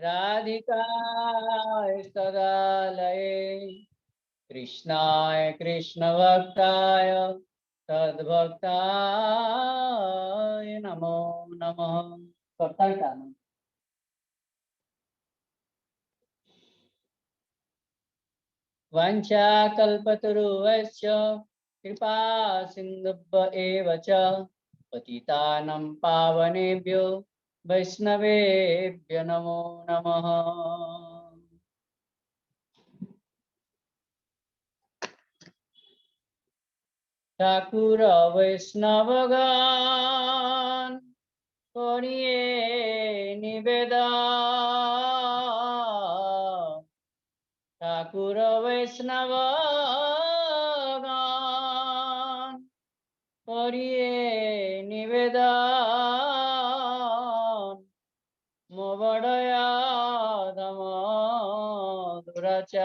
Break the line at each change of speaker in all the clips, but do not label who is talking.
राधिकाय तदालये कृष्णाय कृष्णभक्ताय तद्भक्ताय नमो नमः। वाञ्छाकल्पतरुश्च कृपा सिन्धुभ्य एव च पतितानां पावनेभ्यो वैष्णवेभ्यो नमो नमः। ठाकुर वैष्णवगण करिए निवेदन, ठाकुर वैष्णवगण करिए निवेदन, मो बड़या धम दुराचार,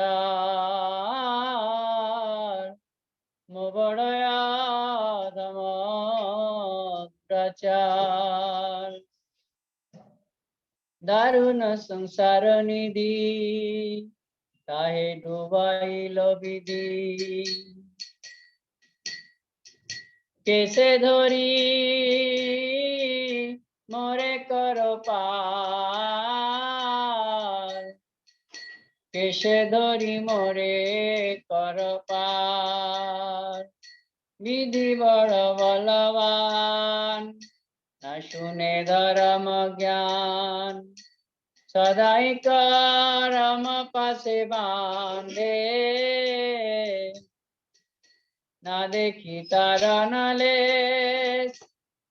मो बड़या धम दुराचार। दारुण संसार निधि ताहे डुबाइल विधि, कैसे धरी मोरे करो पार, कैसे धरी मोरे करो पार। विधि बड़ बलवान न सुने धर्म ज्ञान, सदाई करम पासे बांधे, ना देखी तारा नलेश,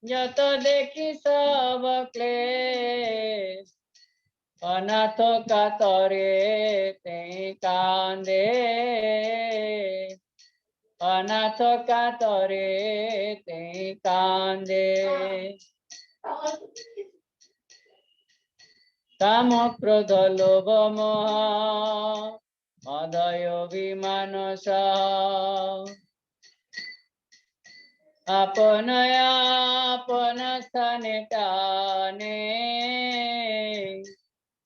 जत देखी सब क्लेश। अनाथ का तरे ते कांदे, अनाथ का तरे ते कांदे। काम क्रोध लोभ मोह मदय अभिमान आपनया आपन स्थाने टाने,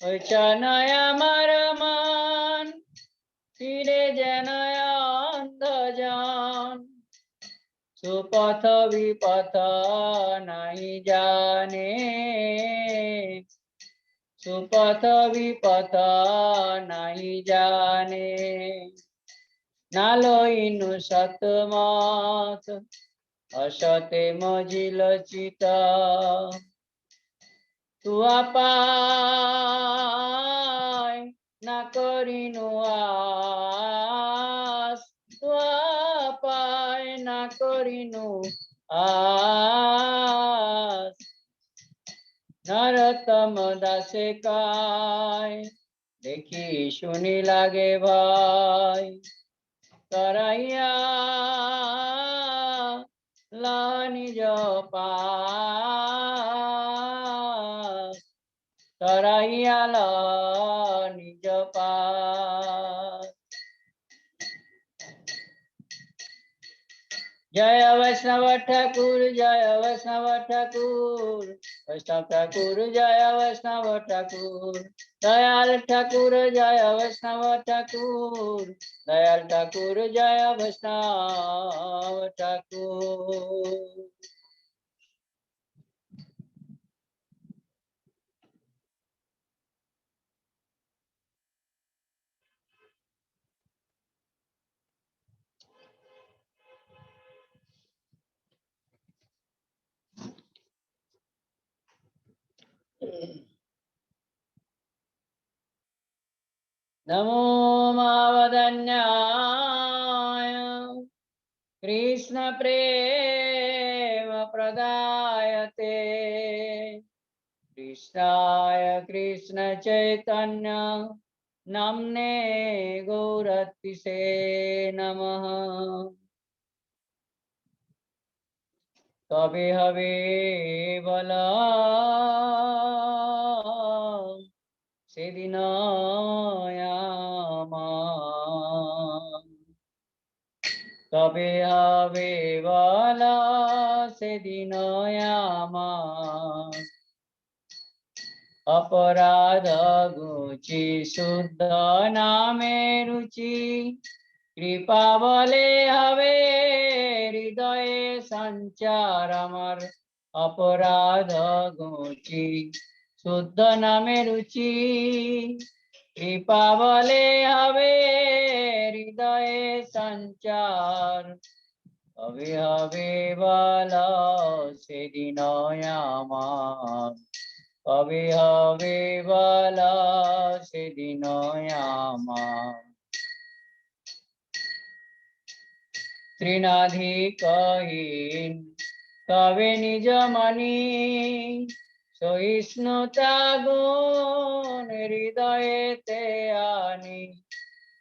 नया मार मान फिरे जनया अंधजान। सुपथ विपथ नहीं जाने, सुपथ विपथ नहीं जाने। नालो इनु सतमत असते मजिल चित, तुआ पाय ना करिनु आस, तुआ पाय ना करिनु आस। नरतम दासे काय देखी सुनी लागे भाई, कराइया लानी जो पास, कराइया लानी जो पास। जय वैष्णव ठाकुर, जय वैष्णव ठाकुर, वैष्णव ठाकुर जय वैष्णव ठाकुर। दयाल ठाकुर जय वैष्णव ठाकुर, दयाल ठाकुर जय वैष्णव ठाकुर। नमो मावदन्याय कृष्ण प्रेम प्रदायते, कृष्णाय कृष्ण चैतन्य नाम्ने गौरतिसे नमः। तबे हवे बला सेदिन तबे हवे बला सेदिन अपराध घुची शुद्ध नामे रुचि कृपा बले हवे हृदय संचार अमर अपराध घुची शुद्ध नामे रुचि कृपा बले हवे हृदय संचार हवे हवे बाला सेदिन আমার কবে হবে বলা সেদিন আমার তৃণাধিকহীন তবে নিজ মনি সহিষ্ণুতা গুণ হৃদয়েতে আনি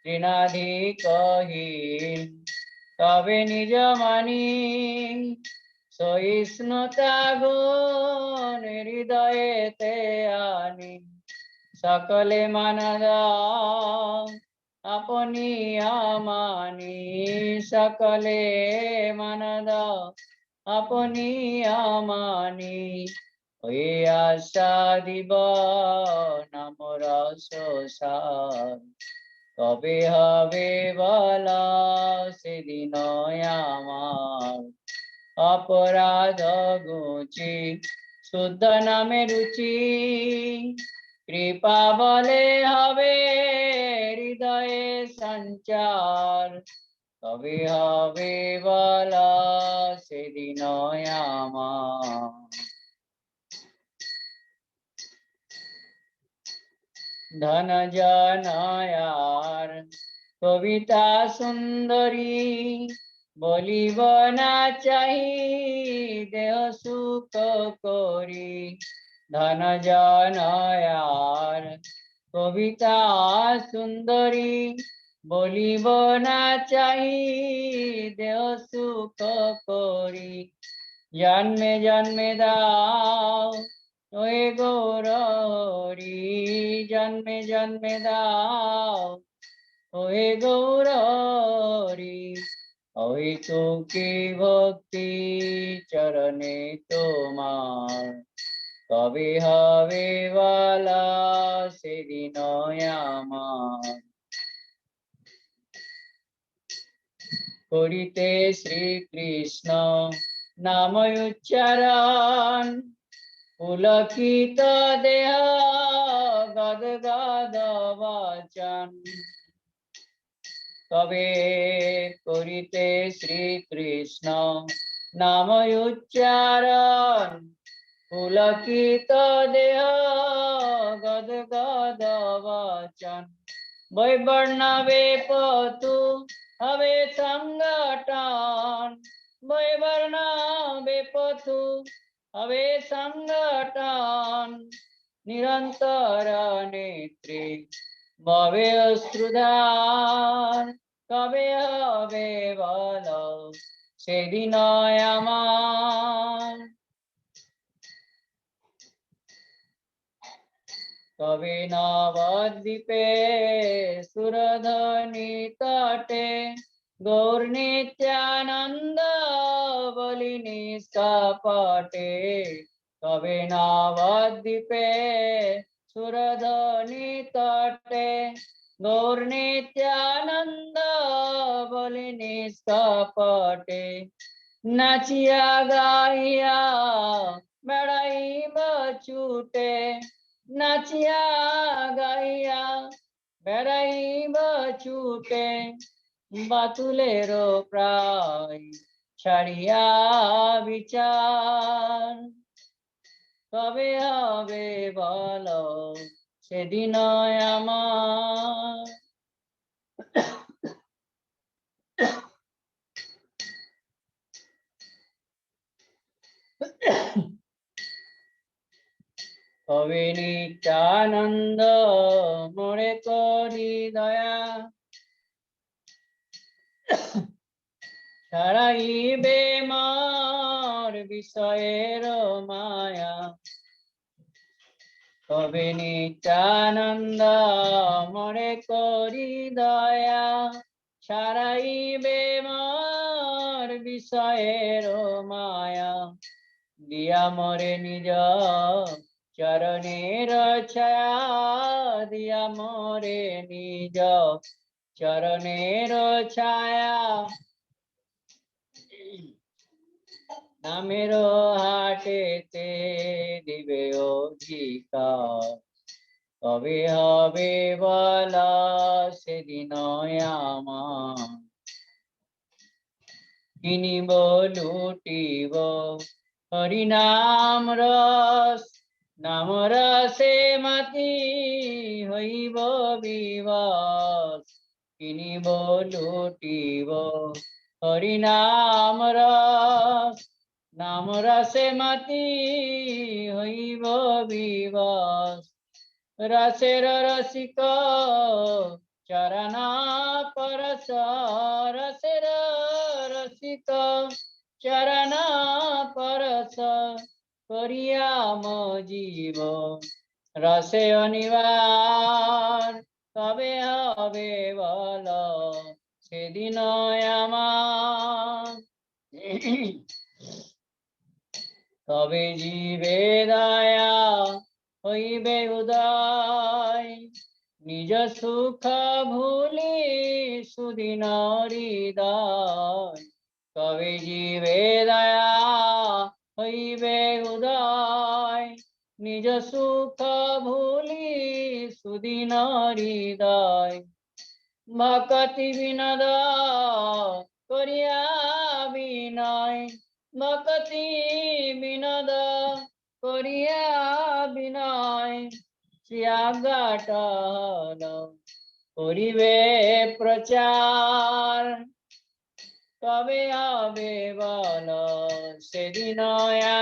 তৃণাধিকহীন তবে নিজ মনি সহিষ্ণুতা গুণ হৃদয়েতে আনি সকলে মানদা আপনি আমানি সকলে মানদা আপনি আমানি ওই আশা দিব নাম রস সার কবে হবে বলা সেদিন আমার अपराध घुची शुद्ध नामे रुचि कृपा बले हवे हृदय संचार कभी हवे बला सेदिन আমার धन जनायार कविता सुंदरी বলিব না চাহি দেহ সুখ করি ধন জনয়ার কবিতা সুন্দরী বলিব না চাহি দেহ সুখ করি জন্মে জন্মে দাও ওই গৌর হরি জন্মে জন্মে দাও ওই গৌর হরি ওই তো কি ভক্তি চরণে তোমার কবে হবে বলা সেদিন আমার করিতে শ্রীকৃষ্ণ নাম উচ্চারণ পুলকিত দেহ গদগদ বচন তবে করিতে শ্রীকৃষ্ণ নাম উচ্চারণ পুলকিত দেহ গদগদ বচন বৈবর্ণবে পতু হবে সংগঠন বৈবর্ণবে পতু হবে সংগঠন নিরন্তর নেত্রে ববে অশ্রুধার কবে হবে বলো সেদিন আমার কবে নবদ্বীপে সুরধ্বনি তটে গৌর নিত্যানন্দ বলি নিষ্কপটে কবে নবদ্বীপে সুরধ্বনি তটে গৌর নিত্যানন্দ বলি নিষ্কপটে নাচিয়া গাইয়া বেড়াইব ছুটে নাচিয়া গাইয়া বেড়াইব ছুটে বাতুলের প্রায় ছাড়িয়া বিচার কবে হবে বলো সেদিন আমার কবে নিত্যানন্দ মোরে করি দয়া ছাড়াইবে মার বিষয়ের মায়া কবে নিত্যানন্দ মোরে করি দয়া ছাড়াইবে মার বিষয়ের মায়া দিয়া মরে নিজ चरणेर छाया दिया मोरे निज चरणेर छाया नामेर हाटेते दिबे अधिकार कবে হবে বলা সেদিন আমার কিনিব লুটিব হরিনাম রস নাম রসে মাতি হইব বিবশ কিনিব লুটিব হরিনাম রস নাম রসে মাতি হইব বিবশ रसेर रसिक चरणा परस रसेर रसिक चरणा परस करिया जीव रसे अनिवार कबे हबे बल सेदिन आमार कबे जीवे दया হইবে উদয় নিজ সুখ ভুলি সুদিন হৃদয় কবে জীবে দয়া হইবে উদয় নিজ সুখ ভুলি সুদিন হৃদয় ভকতি বিনোদ করিয়া বিনয় ভকতি বিনোদ করিয়া বিনয় শ্রিয়াগাটল করিবে প্রচার কবে হবে বল সেদিন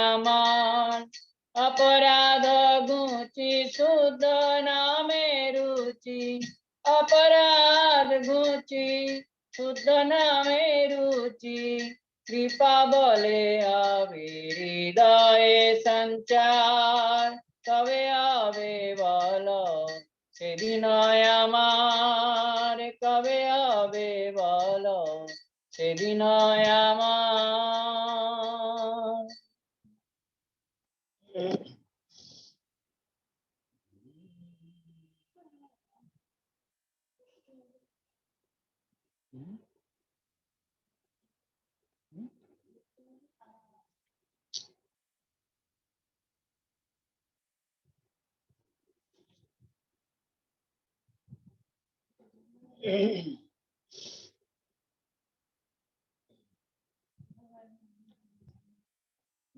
আমার অপরাধ ঘুচি শুদ্ধ নামে রুচি অপরাধ ঘুচি শুদ্ধ নামে রুচি কৃপা বলে হবে হৃদয়ে সঞ্চার কবে হবে বল সেদিন আমার কবে হবে বল সেদিন আমার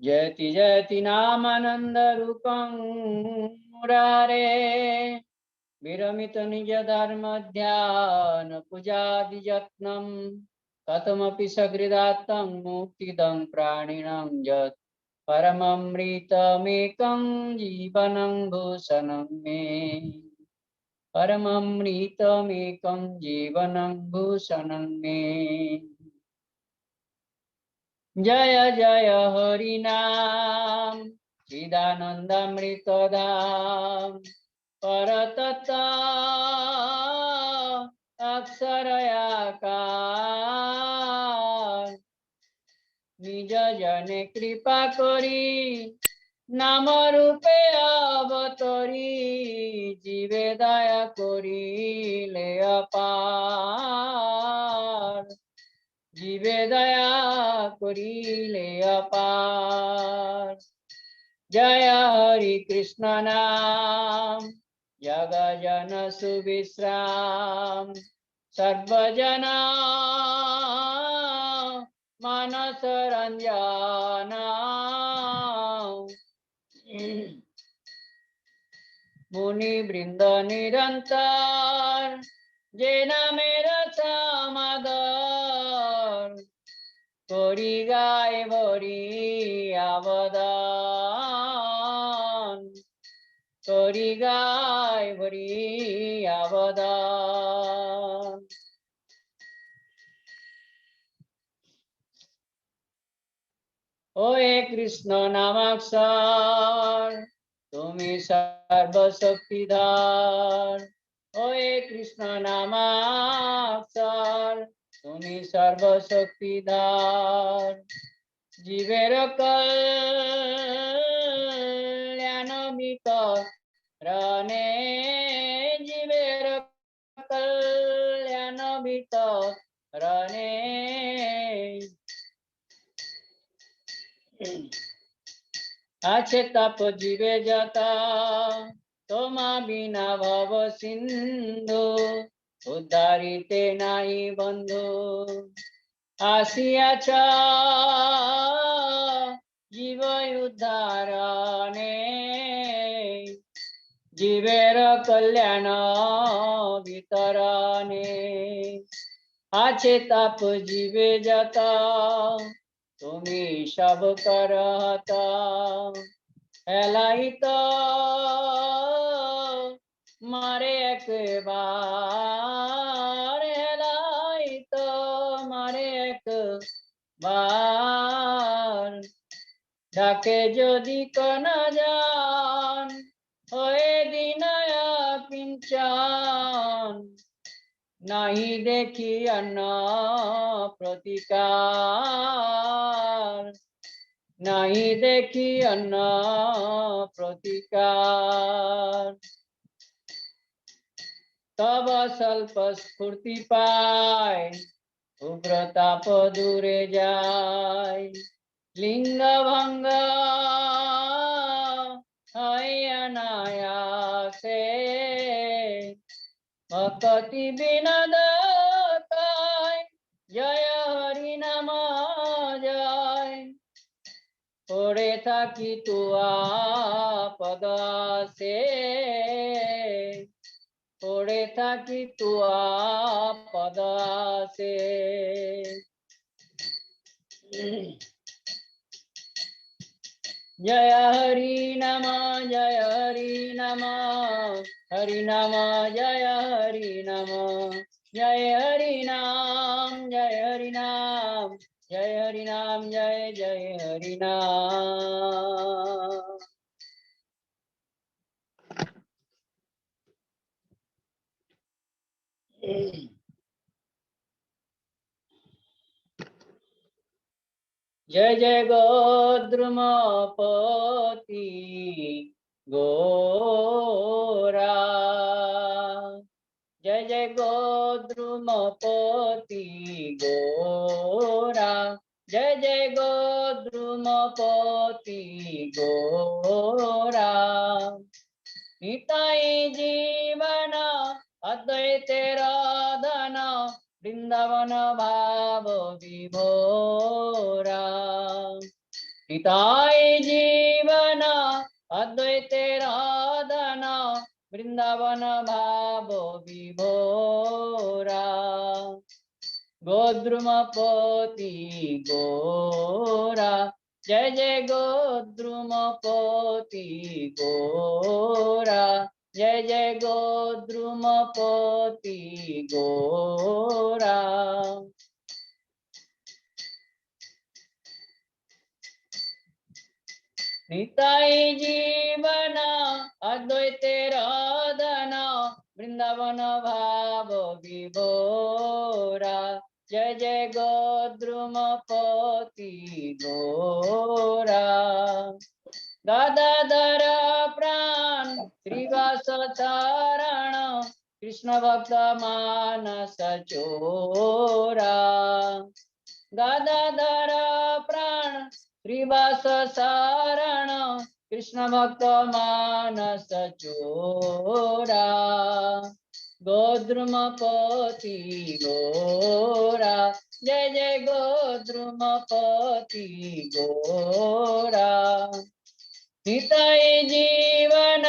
जयति जयति नामानंद रूपं मुरारे विरमित निज धर्म ध्यान पूजादि यत्नं कथमपि सकृदात्तं मुक्तिदं प्राणिनं यत् परममृतमेकं जीवनं भूषणं मे परममृतमेकं जीवनं भूषणं मे जय जय हरिनाम चिदानंदमृतधाम परतत्ता अक्षरयाकार निज जने कृपा करी नाम रूपे अवतरी जीवे दया करिले अपार जीवे दया करिले अपार जय हरि कृष्ण नाम जग जन सुविश्राम सर्वजना मानस रंजना मुनि वृंद निरंतर जे नामेर समादर करी गाय भरी आबदान करी गाय भरी आबदान ओए कृष्ण नामाक्षर তুমি সর্বশক্তিধর ওয়ে কৃষ্ণ নামাক্ষর তুমি সর্বশক্তিধর জীবের কল্যাণ বিতরণে জীবের কল্যাণ বিতরণে আছে তাপ জীবে যতা তোমা বিনা ভব সিন্ধু উদ্ধারিতে নাই বন্ধু আসিয়াছ জীব উদ্ধারণে জীবের কল্যাণ বিতরণে আছে তাপ জীবে যতা তুমি সব করত হেলাইত মারে একবার হেলাইত মারে একবার ডাকে যদি কোন যান হয়ে দিনয়া কিঞ্চন নাহি দেখি অন্য প্রতিকার নাহি দেখি অন্য প্রতিকার তব স্বল্প স্ফূর্তি পায় উগ্রতাপ দূরে যায় লিঙ্গ ভঙ্গ হয় অনায়াসে ভক্তি বিনোদ কয় জয় হরি নাম জয় পড়ে থাকি তুয়া পদাসে পড়ে থাকি তুয়া পদাসে जय हरि नाम जय हरि नाम हरि नाम जय हरि नाम जय हरि नाम जय हरि नाम जय हरि नाम जय जय हरि नाम। जय जय गोद्रुमपति गोरा जय जय गोद्रुमपति गोरा जय जय गोद्रुमपति गोरा निताई जीवन अद्वैत राधन वृंदावन भाव विभोरा निताई जीवन अद्वैत राधन वृंदावन भाव विभोरा गोद्रुमपति गोरा जय जय गोद्रुमपति गोरा जय जय गोद्रुमपति गोरा निताई जीवन अद्वैत राधन वृंदावन भाव विभोरा जय जय गोद्रुमपति गोरा गदाधर प्राण श्रीवास चरण कृष्ण भक्त मानस चोरा गदाधर प्राण श्रीवास शरण कृष्ण भक्त मानस चोरा गोद्रुमपति गोरा जय जय गोद्रुमपति गोरा निताई जीवन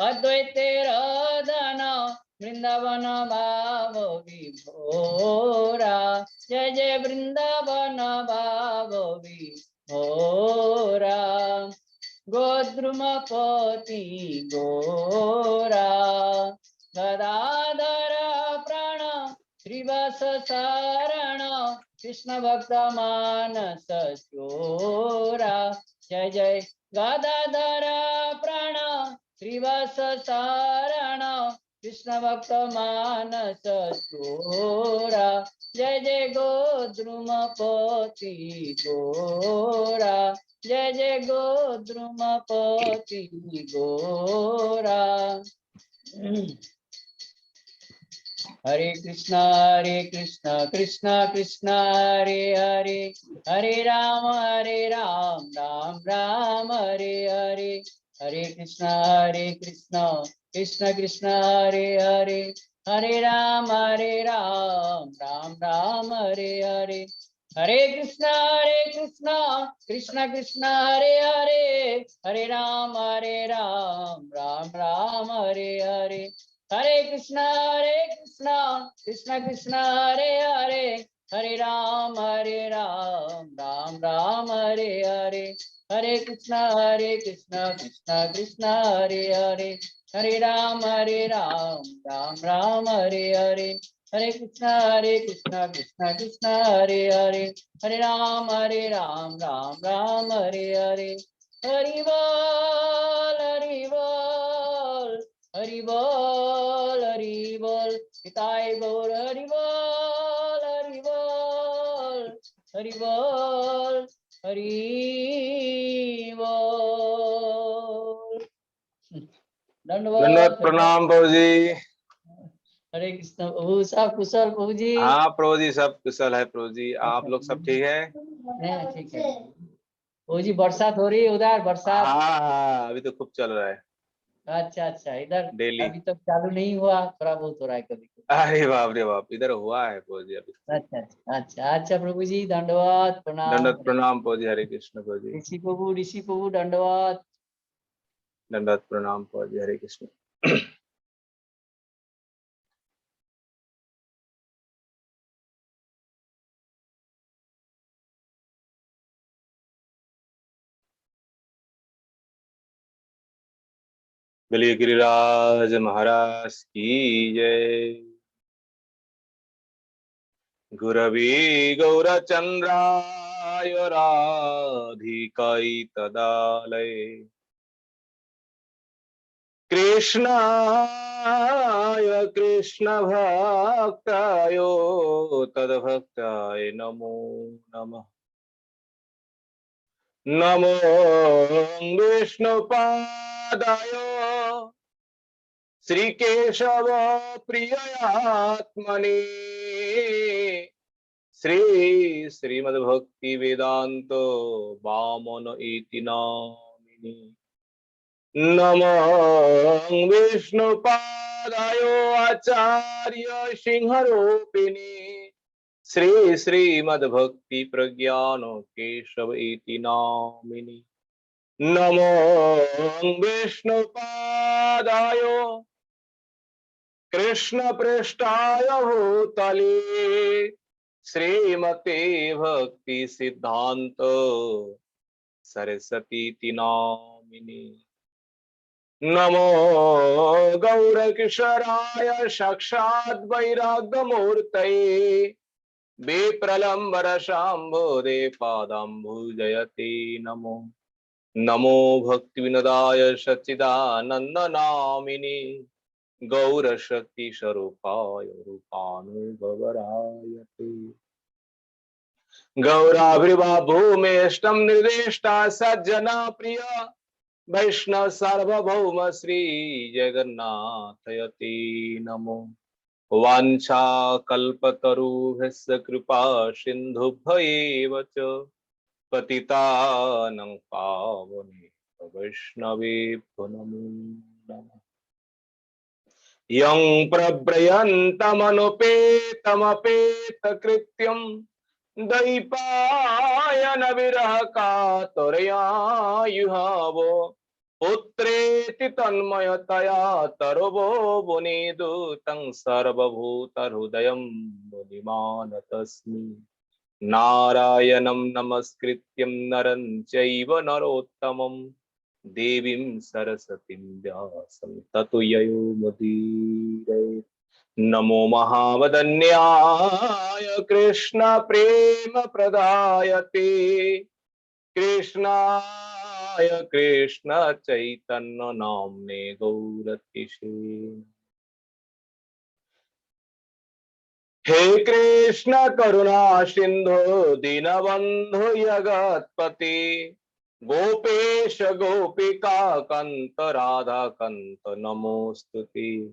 अद्वैत राधन वृंदावन भाव विभोरा जय जय वृंदावन भाव विभोरा गोद्रुमपति गोरा गदाधर प्राण श्रीवास शरण कृष्ण भक्त मानस चोरा जय जय गदाधर प्राण श्रीवास शरण कृष्ण भक्त मानस चोरा जय जय गोद्रुमपति गोरा जय जय गोद्रुमपति गोरा। हरे कृष्णा कृष्णा कृष्णा हरे हरे, हरे राम राम राम हरे हरे। हरे कृष्णा कृष्णा कृष्णा हरे हरे, हरे राम राम राम हरे हरे। हरे कृष्णा कृष्णा कृष्णा हरे हरे, हरे राम राम राम हरे हरे। हरे कृष्णा कृष्णा कृष्णा हरे हरे, हरे राम राम राम हरे हरे। हरे कृष्णा कृष्णा कृष्णा हरे हरे, हरे राम राम राम हरे हरे। हरे कृष्णा कृष्णा कृष्णा हरे हरे, हरे राम राम राम हरे हरे। हरि बोल हरि बोल, हरि बोल हरि बोल, हिताय गौर हरि बोल हरि बोल, हरि बोल हरि बोल।
दंडवत
धन्यवाद धन्यवाद।
प्रणाम प्रभु जी।
हरे कृष्ण प्रभु, सब कुशल प्रभु जी?
हाँ प्रभु जी, सब कुशल है प्रभु जी। आप लोग सब ठीक है?
ठीक है प्रभु जी। बरसात हो रही है उधर? बरसात?
हाँ हाँ, अभी तो खूब चल रहा है
अच्छा अच्छा, इधर
डेली।
अभी तक चालू नहीं हुआ, थोड़ा बहुत हो रहा है कभी कभी।
अरे बाप रे बाप, इधर हुआ है प्रभु जी अभी।
अच्छा अच्छा अच्छा अच्छा प्रभु जी, दंडवत प्रणाम।
दंडवत प्रणाम प्रभु जी। हरे कृष्ण प्रभु जी।
ऋषि प्रभु दंडवत।
दंडवत प्रणाम प्रभु जी। हरे कृष्ण। बोलिए गिरिराज महाराज की जय। गुरवी गौरचंद्राय राधिकाय तदालय कृष्णाय कृष्ण भक्ताय तद्भक्ताय नमो नमः। नमो विष्णुपादाय श्रीकेशव प्रियात्मने श्री श्रीमद्भक्ति वेदांत वामन इति नामिने। नमो विष्णुपादाय आचार्य सिंहरूपिणे श्री श्रीमद्भक्ति प्रज्ञान केशव इति नामिने। नमो विष्णुपादाय कृष्ण पृष्ठाय भूतले श्रीमते भक्ति सिद्धांत सरस्वती नामिने। नमो गौरकिशोराय साक्षात् वैराग्यमूर्तये विप्रलम्बर शाम्भोदे पादाम्बुजयते नमो। नमो भक्तिविनोदाय सच्चिदानंद नामिने गौरशक्ति स्वरूपाय रूपानुभवरायते। गौराभिर्वा भूमेष्टम निर्देष्टा सज्जना प्रिय वैष्णव सार्वभौम श्री जगन्नाथयते नमो। वाञ्छा कल्पतरुभ्यश्च कृपा सिन्धुभ्यैव च पतितानं पावनेभ्यो वैष्णवेभ्यो नमो नमः। यं प्रव्रयन्तमनुपेतमपेतकृत्यं दैपायन विरह कातरया युहावो पुत्रेति तन्मयतया तर्वो मुनिदूतं सर्वभूतहृदयं मुनिमानतस्मि। नारायणं नमस्कृत्यं नरं चैव नरोत्तमं देवीं सरस्वतीं व्यासं ततो ययो मुदीरये। नमो महावदन्याय कृष्ण प्रेम प्रदायते कृष्णाय कृष्ण चैतन्य नाम्ने गौरतिषे। हे कृष्ण करुणा सिंधु दीनबंधु जगतपते गोपेश गोपिका कंत राधा कंत नमोस्तुते।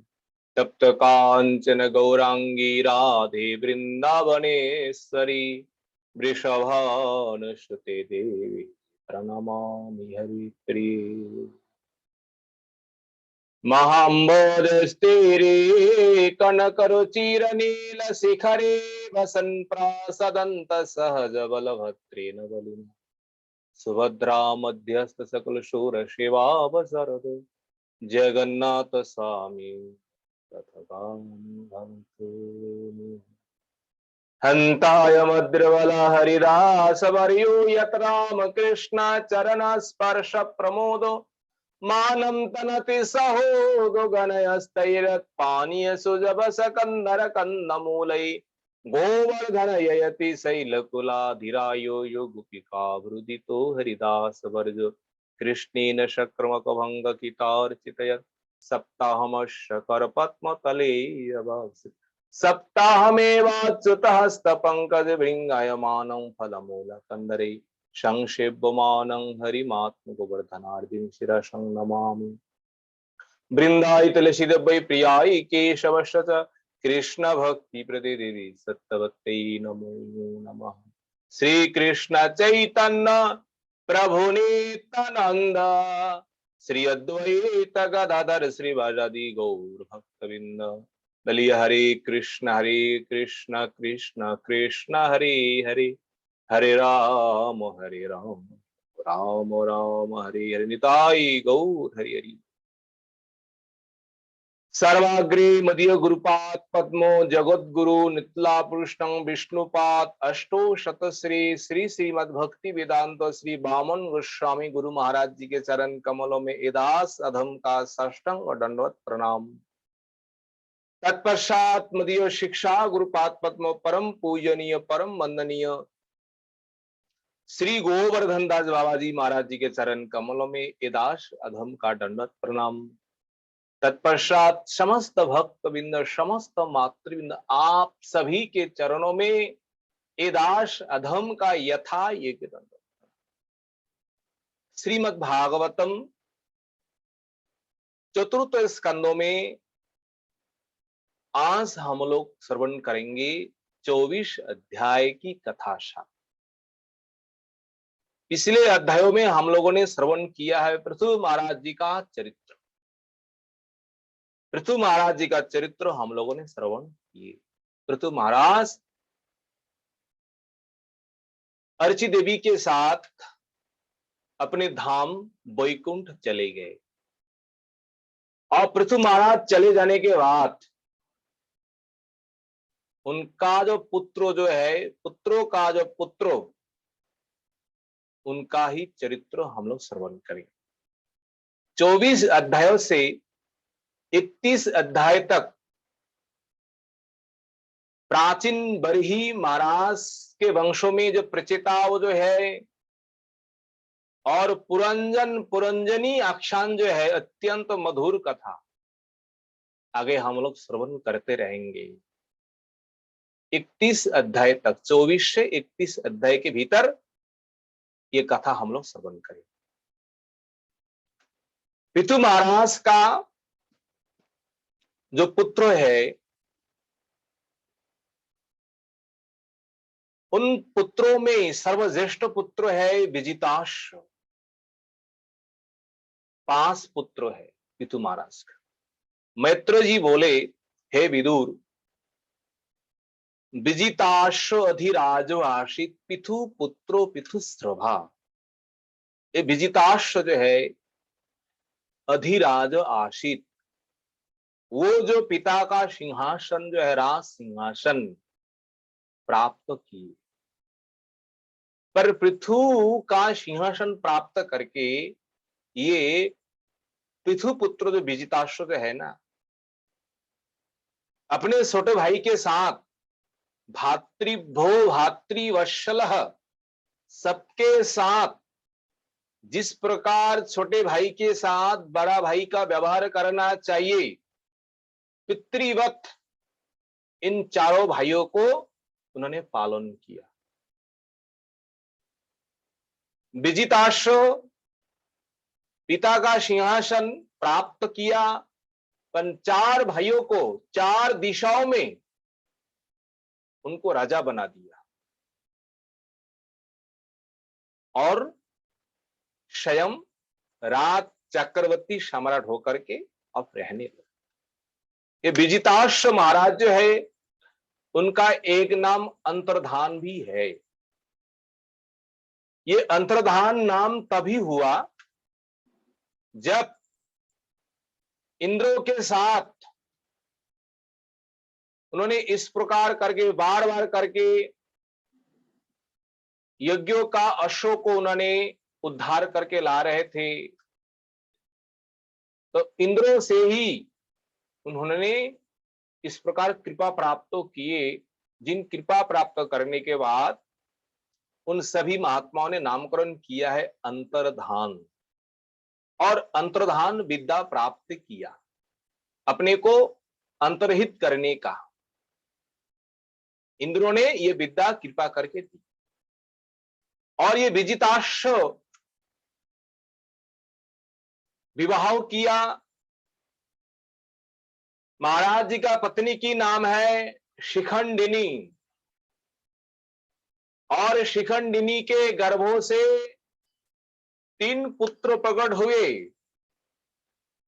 तप्त कांचन गौरांगी राधे वृंदावनेश्वरी। वृषभानुसुते देवी प्रणमामि हरिप्रिये। महाम्बोधस्तिरे कनकरुचिरनील शिखरे वसन् प्रासदन्त सहज बलभद्रेण बलिना। सुभद्रा मध्यस्थ सकल शूर शिवावसरद। जगन्नाथ स्वामी तथागतु। हन्ताय मद्रबल हरिदास वर्यो यत राम कृष्ण चरण स्पर्श प्रमोदो। मानं तनति सहोदो गणयस्तैरत्पानीय सुजब सकंदर कंदमूलै। गोवर्धन ययति शैलकुलाधिरायो यो गुपिका वृदितो हरिदास वर्ज। कृष्णेन शक्रमक भंग कितार्चितयत्। सप्ताहमश्य करपद्मतले अभासित। सप्ताहमेवाच्युतहस्त पंकज भृंगायमानं फलमूल कंदरे। संक्षेप्यमानं हरिमात्म गोवर्धनार्दिं शिरसं नमामि। बृंदाई तुलसी वै प्रियाई केशवश्च च। कृष्ण भक्ति प्रतिदेवी सत्यवत्यै नमो नमः। श्री कृष्ण चैतन्य प्रभु नित्यानंद। श्री अद्वैत गदाधर श्रीवासादि गौर भक्तवृंद। बलिए हरे कृष्ण कृष्ण कृष्ण हरे हरे। हरे राम राम राम हरे हरे। निताई गौर हरि हरि। सर्वाग्रे मदीय गुरुपाद पद्मो जगद्गुरु नितला पुरुषं विष्णुपाद अष्टो शत श्री श्रीमद भक्ति वेदांत श्री बामन गोस्वामी गुरु महाराज जी के चरण कमलों में एदास अधम का साष्टांग और दंडवत प्रणाम। तत्पश्चात मदीय शिक्षा गुरुपाद पद्मो परम पूजनीय परम वंदनीय श्री गोवर्धन दास बाबा जी महाराज जी के चरण कमलों में एदास अधम का दंडवत प्रणाम। तत्पश्चात समस्त भक्त बिंद समस्त मातृबिंद आप सभी के चरणों में एदाश अधम का यथा ये दंड। श्रीमद् भागवतम चतुर्थ स्कंदों में आज हम लोग श्रवण करेंगे 24 अध्याय की कथाशा। पिछले अध्यायों में हम लोगों ने श्रवण किया है पृथु महाराज जी का चरित्र। पृथु महाराज जी का चरित्र हम लोगों ने श्रवण किए। पृथु महाराज अर्ची देवी के साथ अपने धाम वैकुंठ चले गए और पृथु महाराज चले जाने के बाद उनका जो पुत्रो जो है पुत्रों का जो पुत्रो उनका ही चरित्र हम लोग श्रवण करेंगे। 24 अध्यायों से 31 अध्याय तक प्राचीन बरही महाराज के वंशों में जो प्रचेता वो जो है और पुरंजनी आख्यान जो है अत्यंत मधुर कथा आगे हम लोग श्रवण करते रहेंगे 31 अध्याय तक। 24 से 31 अध्याय के भीतर ये कथा हम लोग श्रवण करेंगे। पृथु महाराज का जो पुत्र है उन पुत्रों में सर्वश्रेष्ठ पुत्र है विजिताश्व। 5 पुत्र है पृथु महाराज का। मैत्र जी बोले हे विदुर विजिताश्व अधिराजो आशित पिथु पुत्रो पिथुस्रभा। ये विजिताश्व जो है अधिराज आशित वो जो पिता का सिंहासन जो है राज सिंहासन प्राप्त किए पर पृथु का सिंहासन प्राप्त करके ये पृथु पुत्र जो विजिताश्व है ना अपने छोटे भाई के साथ भातृभो भातृवत्सल सबके साथ जिस प्रकार छोटे भाई के साथ बड़ा भाई का व्यवहार करना चाहिए पितृवत इन चारों भाइयों को उन्होंने पालन किया। विजिताश्व पिता का सिंहासन प्राप्त किया, पर 4 भाइयों को 4 दिशाओं में उनको राजा बना दिया और स्वयं राज चक्रवर्ती सम्राट होकर के अब रहने लगे। ये विजिताश्व महाराज जो है उनका एक नाम अंतर्धान भी है। ये अंतर्धान नाम तभी हुआ जब इंद्रों के साथ उन्होंने इस प्रकार करके बार बार करके यज्ञों का अश्व को उन्होंने उद्धार करके ला रहे थे, तो इंद्रों से ही उन्होंने इस प्रकार कृपा प्राप्त किए, जिन कृपा प्राप्त करने के बाद उन सभी महात्माओं ने नामकरण किया है अंतर्धान, और अंतर्धान विद्या प्राप्त किया अपने को अंतर्हित करने का। इंद्रों ने ये विद्या कृपा करके दी और ये विजिताश्व विवाह किया। महाराज जी का पत्नी की नाम है शिखंडिनी, और शिखंडिनी के गर्भों से 3 पुत्र प्रकट हुए,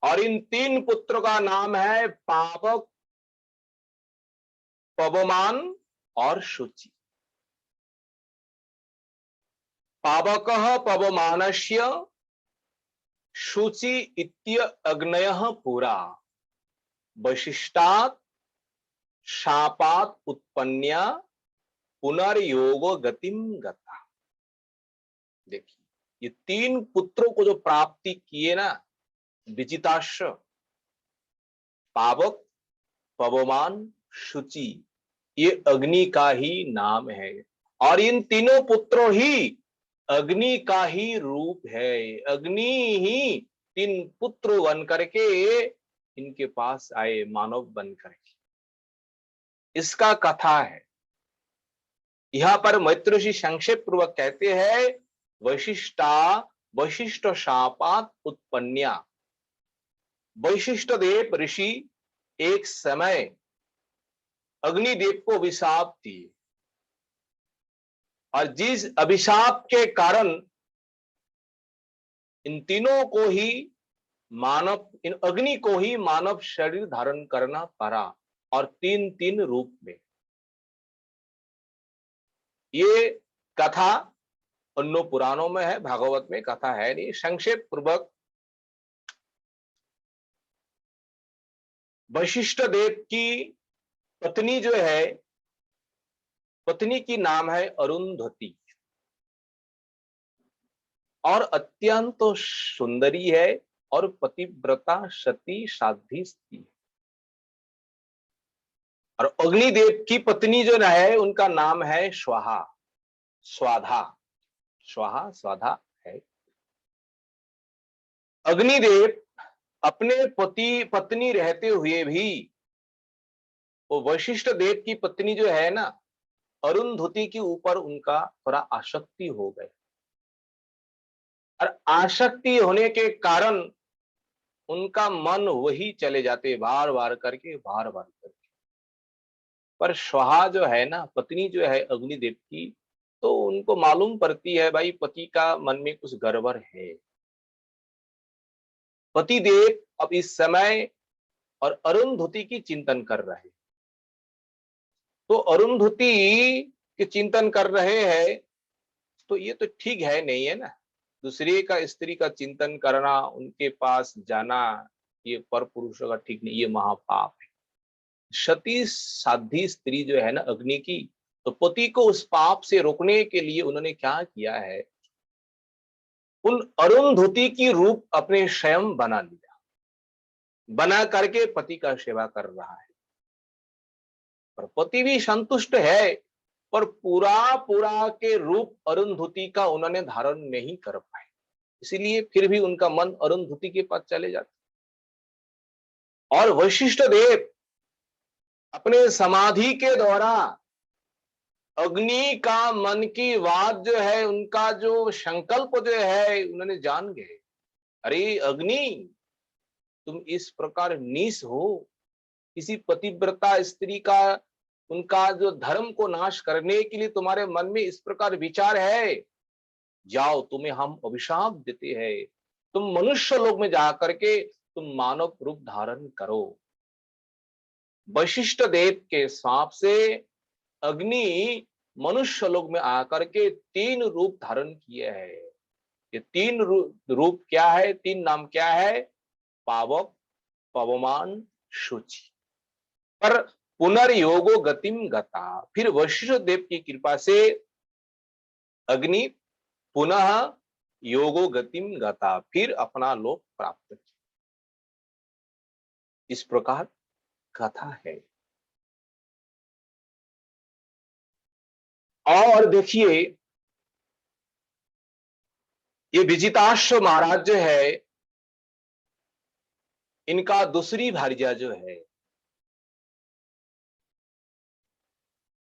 और इन 3 पुत्रों का नाम है पावक, पवमान और शुचि। पावकः पवमानस्य शुचि इत्य अग्नयः पुरा वशिष्ठात् शापात् उत्पन्या पुनर्योगो गतिम गता। देखिए, ये 3 पुत्रों को जो प्राप्ति किए ना, विजिताश्व, पावक, पवमान, शुचि, ये अग्नि का ही नाम है, और इन तीनों पुत्रों ही अग्नि का ही रूप है। अग्नि ही 3 पुत्र बन करके इनके पास आए, मानव बन करके। इसका कथा है। यहां पर मैत्र ऋषि संक्षेप पूर्वक कहते हैं, वशिष्ठ शापात उत्पन्या। वशिष्ठ देव ऋषि एक समय अग्निदेव को अभिशाप दिए, और जिस अभिशाप के कारण इन तीनों को ही मानव, इन अग्नि को ही मानव शरीर धारण करना पड़ा, और 3 रूप में। ये कथा अन्य पुराणों में है, भागवत में कथा है नहीं। संक्षेप पूर्वक वशिष्ठ देव की पत्नी जो है, पत्नी की नाम है अरुंधति, और अत्यंत सुंदरी है और पतिव्रता सती साध्वी स्त्री। और अग्निदेव की पत्नी जो है उनका नाम है स्वाहा, स्वाधा, स्वाहा स्वाधा है। अग्निदेव अपने पति पत्नी रहते हुए भी वो वशिष्ठ देव की पत्नी जो है ना, अरुंधति के ऊपर उनका थोड़ा आसक्ति हो गया, और आसक्ति होने के कारण उनका मन वही चले जाते बार बार करके, बार बार करके। पर स्वाहा जो है ना, पत्नी जो है अग्निदेव की, तो उनको मालूम पड़ती है भाई पति का मन में कुछ गड़बड़ है। पतिदेव अब इस समय और अरुंधति की चिंतन कर रहे, तो अरुंधति के चिंतन कर रहे हैं, तो ये तो ठीक है नहीं है ना। दूसरे का स्त्री का चिंतन करना, उनके पास जाना, ये पर पुरुष का ठीक नहीं, ये महापाप है। सती साध्वी स्त्री जो है ना अग्नि की, तो पति को उस पाप से रोकने के लिए उन्होंने क्या किया है, उन अरुंधति की रूप अपने स्वयं बना लिया, बना करके पति का सेवा कर रहा है। पर पति भी संतुष्ट है, पर पूरा के रूप अरुंधति का उन्होंने धारण नहीं कर पाए, इसीलिए फिर भी उनका मन अरुंधति के पास चले जाते। और वशिष्ठ देव अपने समाधि के द्वारा अग्नि का मन की बात जो है, उनका जो संकल्प जो है, उन्होंने जान गए। अरे अग्नि, तुम इस प्रकार नीच हो, किसी पतिव्रता स्त्री का, उनका जो धर्म को नाश करने के लिए तुम्हारे मन में इस प्रकार विचार है, जाओ तुम्हें हम अभिशाप देते हैं, तुम मनुष्य लोक में जाकर के तुम मानव रूप धारण करो। वशिष्ठ देव के श्राप से अग्नि मनुष्य लोक में आकर के 3 रूप धारण किए हैं। ये 3 रूप क्या है, 3 नाम क्या है? पावक, पवमान, शुचि। पर पुनर्योगो गतिम गता, फिर वशिष्ठ देव की कृपा से अग्नि पुनः योगो गतिम गता, फिर अपना लोक प्राप्त किया। इस प्रकार कथा है। और देखिए, ये विजिताश्व महाराज जो है, इनका दूसरी भार्या जो है,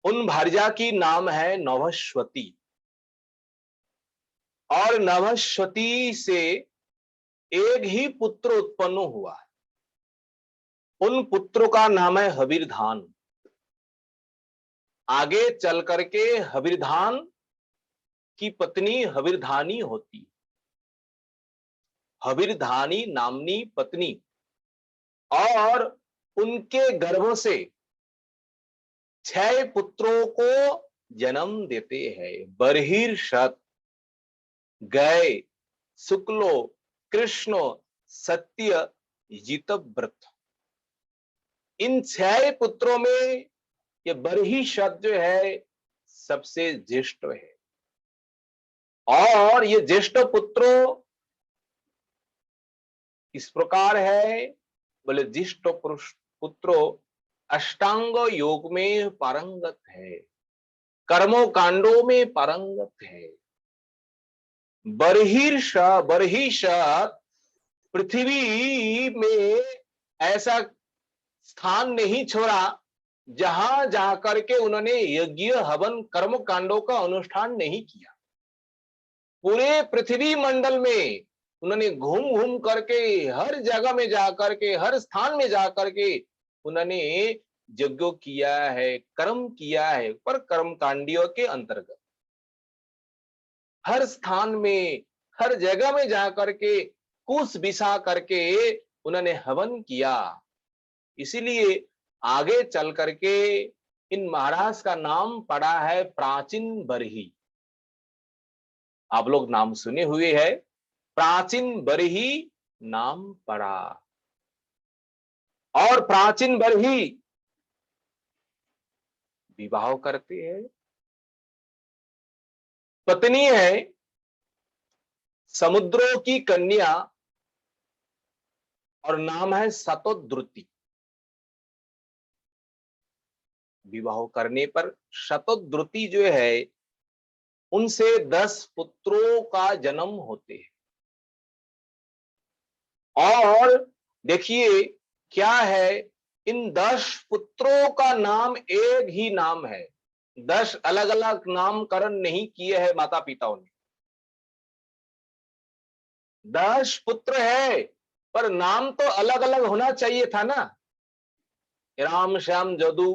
उन भार्या की नाम है नभस्वती। और नभस्वती से एक ही पुत्र उत्पन्न हुआ है। उन पुत्रों का नाम है हविर्धान। आगे चल करके हविर्धान की पत्नी हविर्धानी होती। हविर्धानी नामनी पत्नी, और उनके गर्भ से 6 पुत्रों को जन्म देते हैं। बर्हिर्षत, गय, शुक्लो, कृष्ण, सत्य, जितव्रत। इन 6 पुत्रों में ये बर्हिषत जो है सबसे ज्येष्ठ है। और ये ज्येष्ठ पुत्रों इस प्रकार है, बोले ज्येष्ठ पुत्रों अष्टांग योग में पारंगत है, कर्मों कांडों में पारंगत है। बर्हिषत पृथ्वी में ऐसा स्थान नहीं छोड़ा जहां जाकर के उन्होंने यज्ञ हवन कर्म कांडों का अनुष्ठान नहीं किया। पूरे पृथ्वी मंडल में उन्होंने घूम घूम करके हर जगह में जाकर के, हर स्थान में जाकर के उन्होंने यज्ञ किया है, कर्म किया है, पर कर्म कांडियों के अंतर्गत। हर स्थान में, हर जगह में जाकर के कुश बिछा करके उन्होंने हवन किया। इसीलिए आगे चल करके इन महाराज का नाम पड़ा है प्राचीन बरही। आप लोग नाम सुने हुए है, प्राचीन बरही नाम पड़ा। और प्राचीन बरही विवाह करते हैं। पत्नी है समुद्रों की कन्या, और नाम है शतद्रुति। विवाह करने पर शतद्रुति जो है, उनसे 10 पुत्रों का जन्म होते हैं। और देखिए क्या है, इन 10 पुत्रों का नाम एक ही नाम है। 10 अलग अलग नामकरण नहीं किए हैं माता पिताओं ने। 10 पुत्र है, पर नाम तो अलग अलग होना चाहिए था ना, राम श्याम जदू।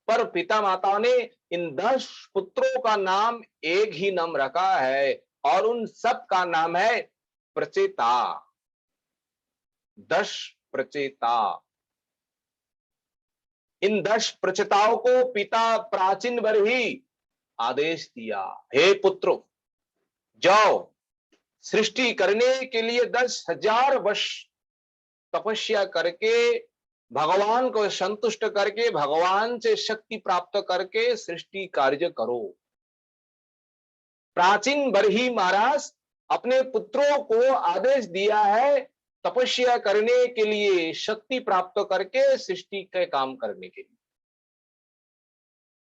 पर पिता माताओं ने इन 10 पुत्रों का नाम एक ही नाम रखा है, और उन सब का नाम है प्रचेता। 10 प्रचेता। इन 10 प्रचेताओं को पिता प्राचीन बरही आदेश दिया, हे पुत्रों, जाओ सृष्टि करने के लिए 10,000 वर्ष तपस्या करके, भगवान को संतुष्ट करके, भगवान से शक्ति प्राप्त करके सृष्टि कार्य करो। प्राचीन बरही महाराज अपने पुत्रों को आदेश दिया है तपस्या करने के लिए, शक्ति प्राप्त करके सृष्टि के काम करने के लिए।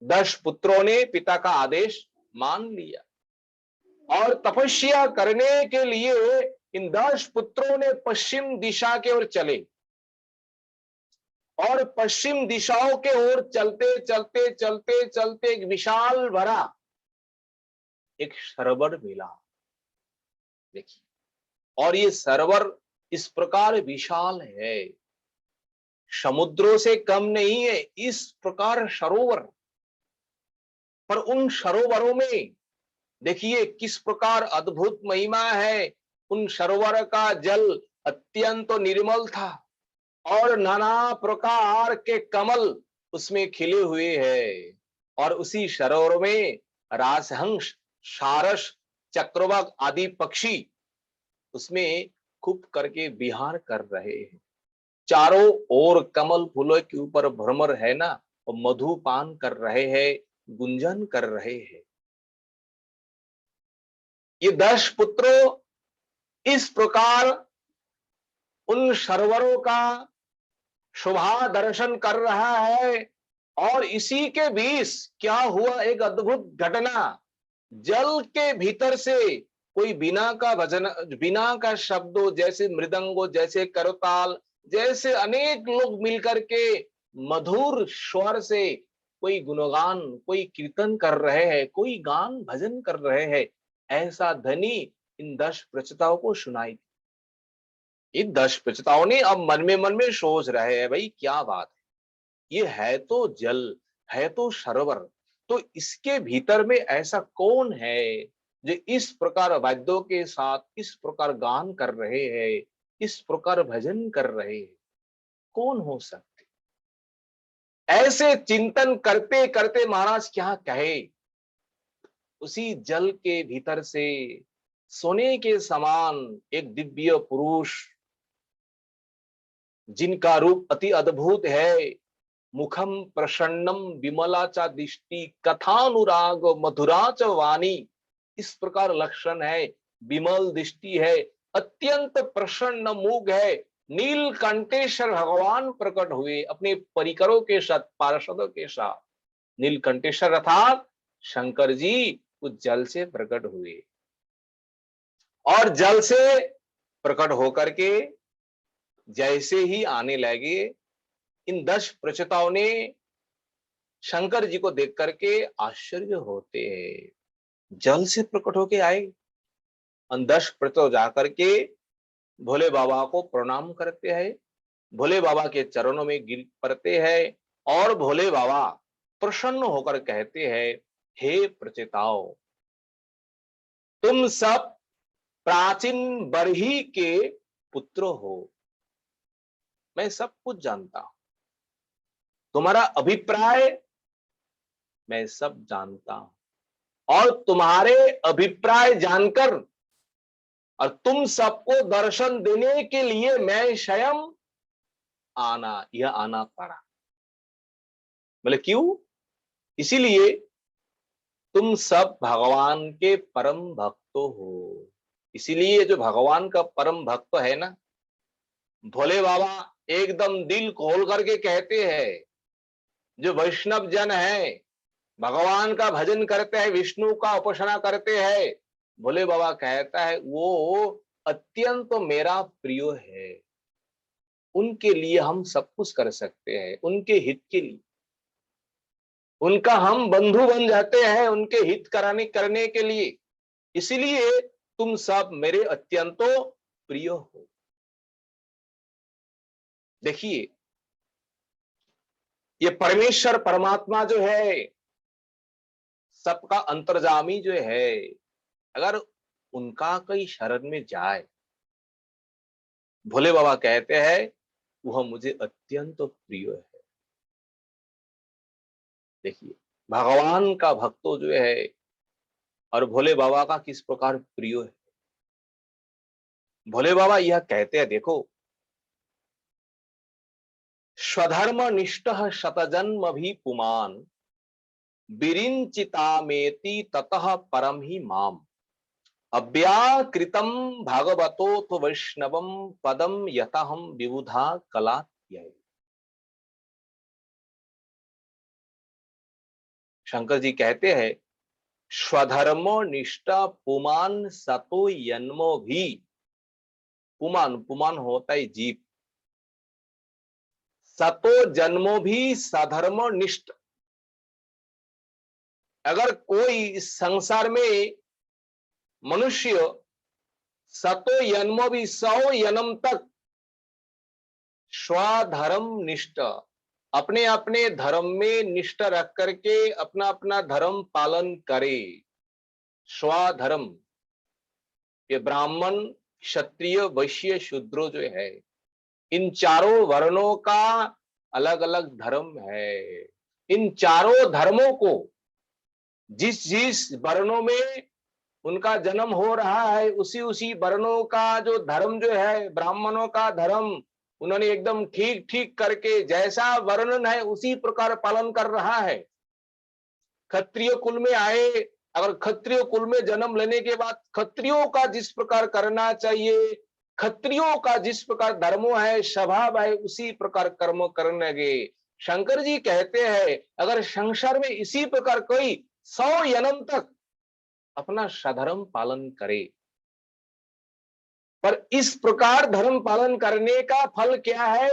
10 पुत्रों ने पिता का आदेश मान लिया और तपस्या करने के लिए इन 10 पुत्रों ने पश्चिम दिशा की ओर चले। और पश्चिम दिशाओं के ओर चलते चलते चलते चलते एक विशाल भरा एक सरोवर मिला। देखिए, और ये सरोवर इस प्रकार विशाल है, समुद्रों से कम नहीं है इस प्रकार सरोवर। पर उन सरोवरों में देखिए किस प्रकार अद्भुत महिमा है। उन सरोवर का जल अत्यंत निर्मल था और नाना प्रकार के कमल उसमें खिले हुए हैं। और उसी सरोवर में राजहंस, सारस, चक्रवाक आदि पक्षी उसमें खूब करके विहार कर रहे हैं। चारों ओर कमल फूलों के ऊपर भ्रमर है ना, और मधुपान कर रहे हैं, गुंजन कर रहे हैं। ये 10 पुत्रों इस प्रकार उन सरोवरों का शोभा दर्शन कर रहा है। और इसी के बीच क्या हुआ, एक अद्भुत घटना। जल के भीतर से कोई बीना का भजन, बीना का शब्दों, जैसे मृदंगो, जैसे करताल, जैसे अनेक लोग मिलकर के मधुर स्वर से कोई गुणगान, कोई कीर्तन कर रहे हैं, कोई गान भजन कर रहे हैं। ऐसा ध्वनि इन 10 प्रचताओं को सुनाई। इन 10 प्रचताओं ने अब मन में सोच रहे हैं, भाई क्या बात है, ये है तो जल, है तो सरोवर, तो इसके भीतर में ऐसा कौन है जो इस प्रकार वाद्यों के साथ इस प्रकार गान कर रहे हैं, इस प्रकार भजन कर रहे हैं, कौन हो सकते। ऐसे चिंतन करते करते महाराज क्या कहे, उसी जल के भीतर से सोने के समान एक दिव्य पुरुष, जिनका रूप अति अद्भुत है, मुखम प्रसन्नम विमला च दृष्टि कथानुराग मधुरा च वाणी, इस प्रकार लक्षण है। विमल दृष्टि है, अत्यंत प्रसन्न मुख है। नीलकंठेश्वर भगवान प्रकट हुए अपने परिकरों के साथ, पार्षदों के साथ। नीलकंठेश्वर अर्थात शंकर जी उस जल से प्रकट हुए, और जल से प्रकट होकर के जैसे ही आने लगे, इन 10 प्रचताओं ने शंकर जी को देख करके आश्चर्य होते हैं। जल से प्रकट होके आए, 10 प्रचताओं जाकर के भोले बाबा को प्रणाम करते हैं, भोले बाबा के चरणों में गिर पड़ते हैं, और भोले बाबा प्रसन्न होकर कहते हैं, हे प्रचताओं, तुम सब प्राचीन बरही के पुत्र हो। मैं सब कुछ जानता हूं, तुम्हारा अभिप्राय मैं सब जानता हूं, और तुम्हारे अभिप्राय जानकर और तुम सबको दर्शन देने के लिए मैं स्वयं आना पड़ा। बोले क्यों? इसीलिए तुम सब भगवान के परम भक्त हो। इसीलिए जो भगवान का परम भक्त है ना, भोले बाबा एकदम दिल खोल करके कहते हैं, जो वैष्णव जन है, भगवान का भजन करते हैं, विष्णु का उपासना करते हैं, भोले बाबा कहता है वो अत्यंत मेरा प्रिय है। उनके लिए हम सब कुछ कर सकते हैं, उनके हित के लिए, उनका हम बंधु बन जाते हैं, उनके हित करने के लिए। इसलिए तुम सब मेरे अत्यंतो प्रिय हो। देखिए, ये परमेश्वर परमात्मा जो है, सबका अंतर्जामी जो है, अगर उनका कोई शरण में जाए, भोले बाबा कहते हैं वह मुझे अत्यंत प्रिय है। देखिए, भगवान का भक्तो जो है और भोले बाबा का किस प्रकार प्रिय है। भोले बाबा यह कहते हैं, देखो, स्वधर्म निष्ठ शतजन्म भी पुमान विरिंचितामेति ततः परम ही माम अव्याकृतम भागवतो तो वैष्णवम पदम यतहम विबुधा कला। शंकर जी कहते हैं, स्वधर्मो निष्ठा पुमान सतो जन्मो भी। पुमान, पुमान होता है जीव, सतो जन्मो भी सधर्म निष्ठ। अगर कोई इस संसार में मनुष्य सतो जन्मो भी 100 जन्म तक स्वधर्म निष्ठ, अपने अपने धर्म में निष्ठ रख करके अपना अपना धर्म पालन करे। स्वधर्म, ये ब्राह्मण क्षत्रिय वैश्य शूद्रो जो है, इन चारों वर्णों का अलग अलग धर्म है। इन चारों धर्मों को जिस जिस वर्णों में उनका जन्म हो रहा है, उसी उसी वर्णों का जो धर्म जो है, ब्राह्मणों का धर्म उन्होंने एकदम ठीक ठीक करके जैसा वर्णन है उसी प्रकार पालन कर रहा है। क्षत्रिय कुल में आए, अगर क्षत्रिय कुल में जन्म लेने के बाद क्षत्रियों का जिस प्रकार करना चाहिए, क्षत्रियों का जिस प्रकार धर्म है, स्वभाव है, उसी प्रकार कर्म करने लगे। शंकर जी कहते हैं अगर संसार में इसी प्रकार कोई 100 जन्म तक अपना सधर्म पालन करे, पर इस प्रकार धर्म पालन करने का फल क्या है?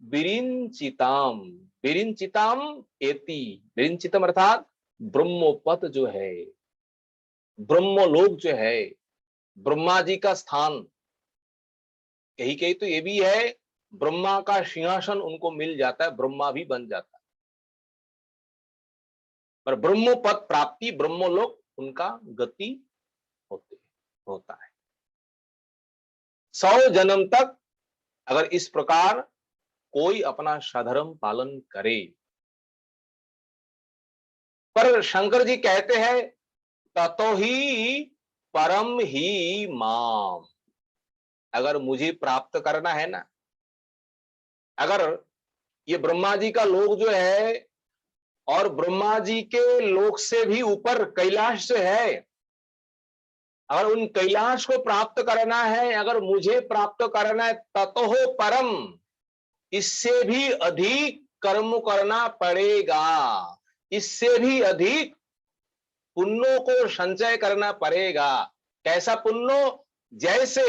विरिंचिताम, विरिंचिताम एति, विरिंचितम अर्थात ब्रह्मोपद जो है, ब्रह्मलोक जो है, ब्रह्मा जी का स्थान, कहीं कहीं तो ये भी है ब्रह्मा का सिंहासन उनको मिल जाता है, ब्रह्मा भी बन जाता है, पर ब्रह्मोपद प्राप्ति, ब्रह्मलोक उनका गति होता है। 100 जन्म तक अगर इस प्रकार कोई अपना सधर्म पालन करे, पर शंकर जी कहते हैं ततो ही परम ही माम, अगर मुझे प्राप्त करना है ना, अगर ये ब्रह्मा जी का लोक जो है और ब्रह्मा जी के लोक से भी ऊपर कैलाश जो है, अगर उन कैलाश को प्राप्त करना है, अगर मुझे प्राप्त करना है, ततो परम, इससे भी अधिक कर्म करना पड़ेगा, इससे भी अधिक पुण्यों को संचय करना पड़ेगा। कैसा पुण्य? जैसे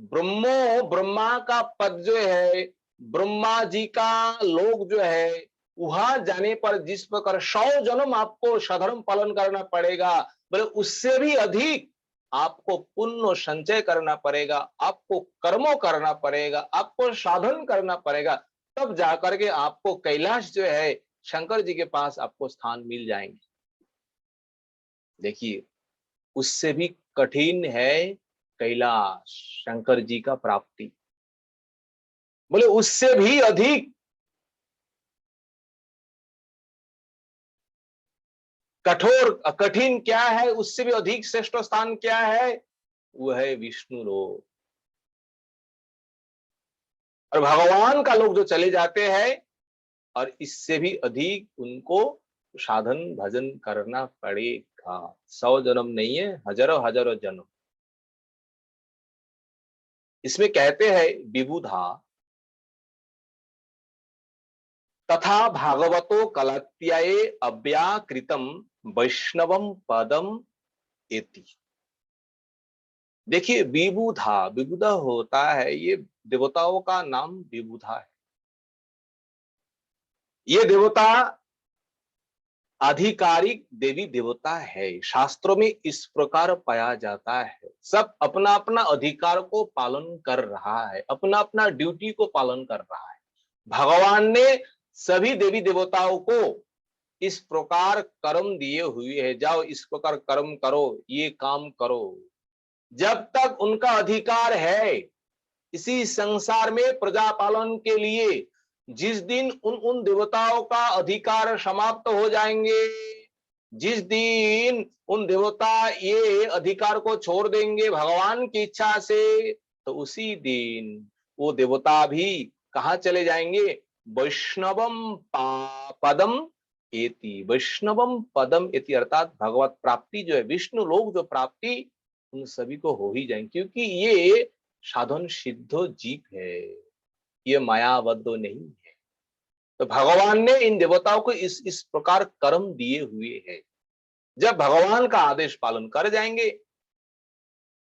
ब्रह्मा का पद जो है, ब्रह्मा जी का लोक जो है, वहां जाने पर जिस प्रकार 100 जन्म आपको सधर्म पालन करना पड़ेगा, बोले उससे भी अधिक आपको पुण्य संचय करना पड़ेगा, आपको कर्मों करना पड़ेगा, आपको साधन करना पड़ेगा, तब जाकर के आपको कैलाश जो है शंकर जी के पास आपको स्थान मिल जाएंगे। देखिए, उससे भी कठिन है कैलाश, शंकर जी का प्राप्ति, बोले उससे भी अधिक कठोर कठिन क्या है, उससे भी अधिक श्रेष्ठ स्थान क्या है? वो है विष्णु लोक। और भगवान का लोग जो चले जाते हैं और इससे भी अधिक उनको साधन भजन करना पड़ेगा। 100 जन्म नहीं है, हजारों हजारों जन्म। इसमें कहते हैं विबुधा तथा भागवतो कलत्याये अव्याकृतम वैष्णवम पदम एति। देखिए, विबुधा, विबुधा होता है, ये देवताओं का नाम विबुधा है। ये देवता आधिकारिक देवी देवता है, शास्त्रों में इस प्रकार पाया जाता है। सब अपना अपना अधिकार को पालन कर रहा है, अपना अपना ड्यूटी को पालन कर रहा है। भगवान ने सभी देवी देवताओं को इस प्रकार कर्म दिए हुए है, जाओ इस प्रकार कर्म करो, ये काम करो। जब तक उनका अधिकार है इसी संसार में प्रजा पालन के लिए, जिस दिन उन देवताओं का अधिकार समाप्त हो जाएंगे, जिस दिन उन देवता ये अधिकार को छोड़ देंगे भगवान की इच्छा से, तो उसी दिन वो देवता भी कहां चले जाएंगे? वैष्णवम पदम एति, वैष्णवम पदम एति अर्थात भगवत प्राप्ति जो है, विष्णु लोक जो प्राप्ति उन सभी को हो ही जाएंगे, क्योंकि ये साधन सिद्ध जीव है, ये मायाबद्ध नहीं है। तो भगवान ने इन देवताओं को इस प्रकार कर्म दिए हुए है। जब भगवान का आदेश पालन कर जाएंगे,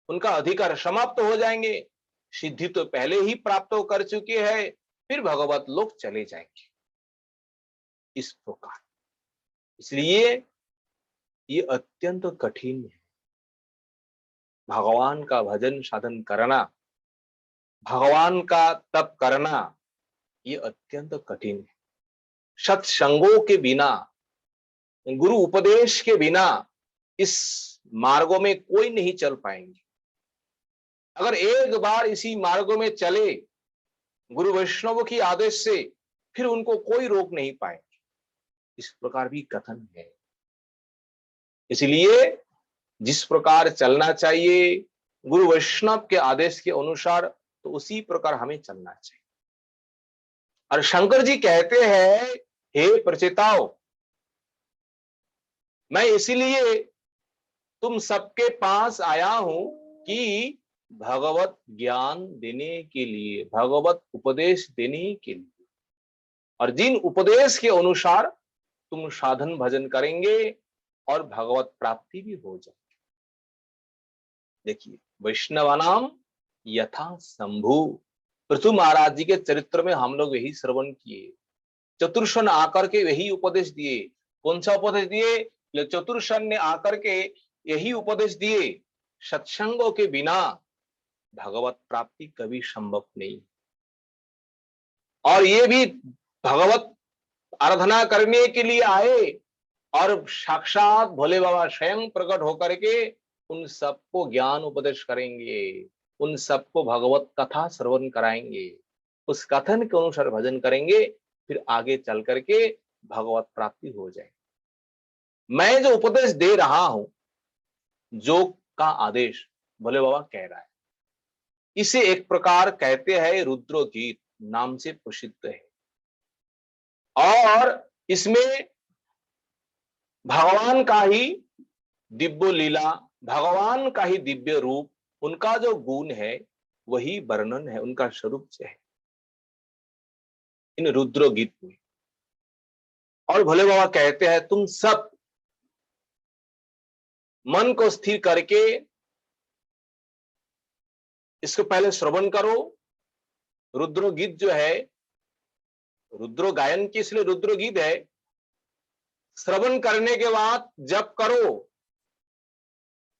उनका अधिकार समाप्त हो जाएंगे, सिद्धि तो पहले ही प्राप्त कर चुके हैं, फिर भगवत लोक चले जाएंगे। इस प्रकार, इसलिए ये अत्यंत कठिन है। भगवान का भजन साधन करना, भगवान का तप करना, ये अत्यंत कठिन है। सत्संगों के बिना, गुरु उपदेश के बिना इस मार्गों में कोई नहीं चल पाएंगे। अगर एक बार इसी मार्गों में चले गुरु वैष्णव की आदेश से, फिर उनको कोई रोक नहीं पाएंगे। इस प्रकार भी कथन है। इसलिए जिस प्रकार चलना चाहिए गुरु वैष्णव के आदेश के अनुसार, तो उसी प्रकार हमें चलना चाहिए। और शंकर जी कहते हैं, हे प्रचेताओ, मैं इसीलिए तुम सबके पास आया हूं कि भगवत ज्ञान देने के लिए, भगवत उपदेश देने के लिए, और जिन उपदेश के अनुसार तुम साधन भजन करेंगे और भगवत प्राप्ति भी हो जाए। देखिए, वैष्णवानाम यथा शंभु, पृथु महाराज जी के चरित्र में हम लोग यही श्रवण किए। चतुर्शन आकर के यही उपदेश दिए। कौन सा उपदेश दिए? चतुर्शन ने आकर के यही उपदेश दिए, सत्संगों के बिना भगवत प्राप्ति कभी संभव नहीं। और ये भी भगवत आराधना करने के लिए आए, और साक्षात भोले बाबा स्वयं प्रकट होकर के उन सबको ज्ञान उपदेश करेंगे, उन सबको भगवत कथा श्रवण कराएंगे, उस कथन के अनुसार भजन करेंगे, फिर आगे चल करके भगवत प्राप्ति हो जाए। मैं जो उपदेश दे रहा हूं, जो का आदेश भोले बाबा कह रहा है, इसे एक प्रकार कहते हैं रुद्र गीत, नाम से प्रसिद्ध है। और इसमें भगवान का ही दिव्य लीला, भगवान का ही दिव्य रूप, उनका जो गुण है वही वर्णन है, उनका स्वरूप से है इन रुद्र गीत में। और भोले बाबा कहते हैं, तुम सब मन को स्थिर करके इसको पहले श्रवण करो। रुद्र गीत जो है, रुद्र गायन की इसलिए रुद्र गीत है, श्रवण करने के बाद जप करो।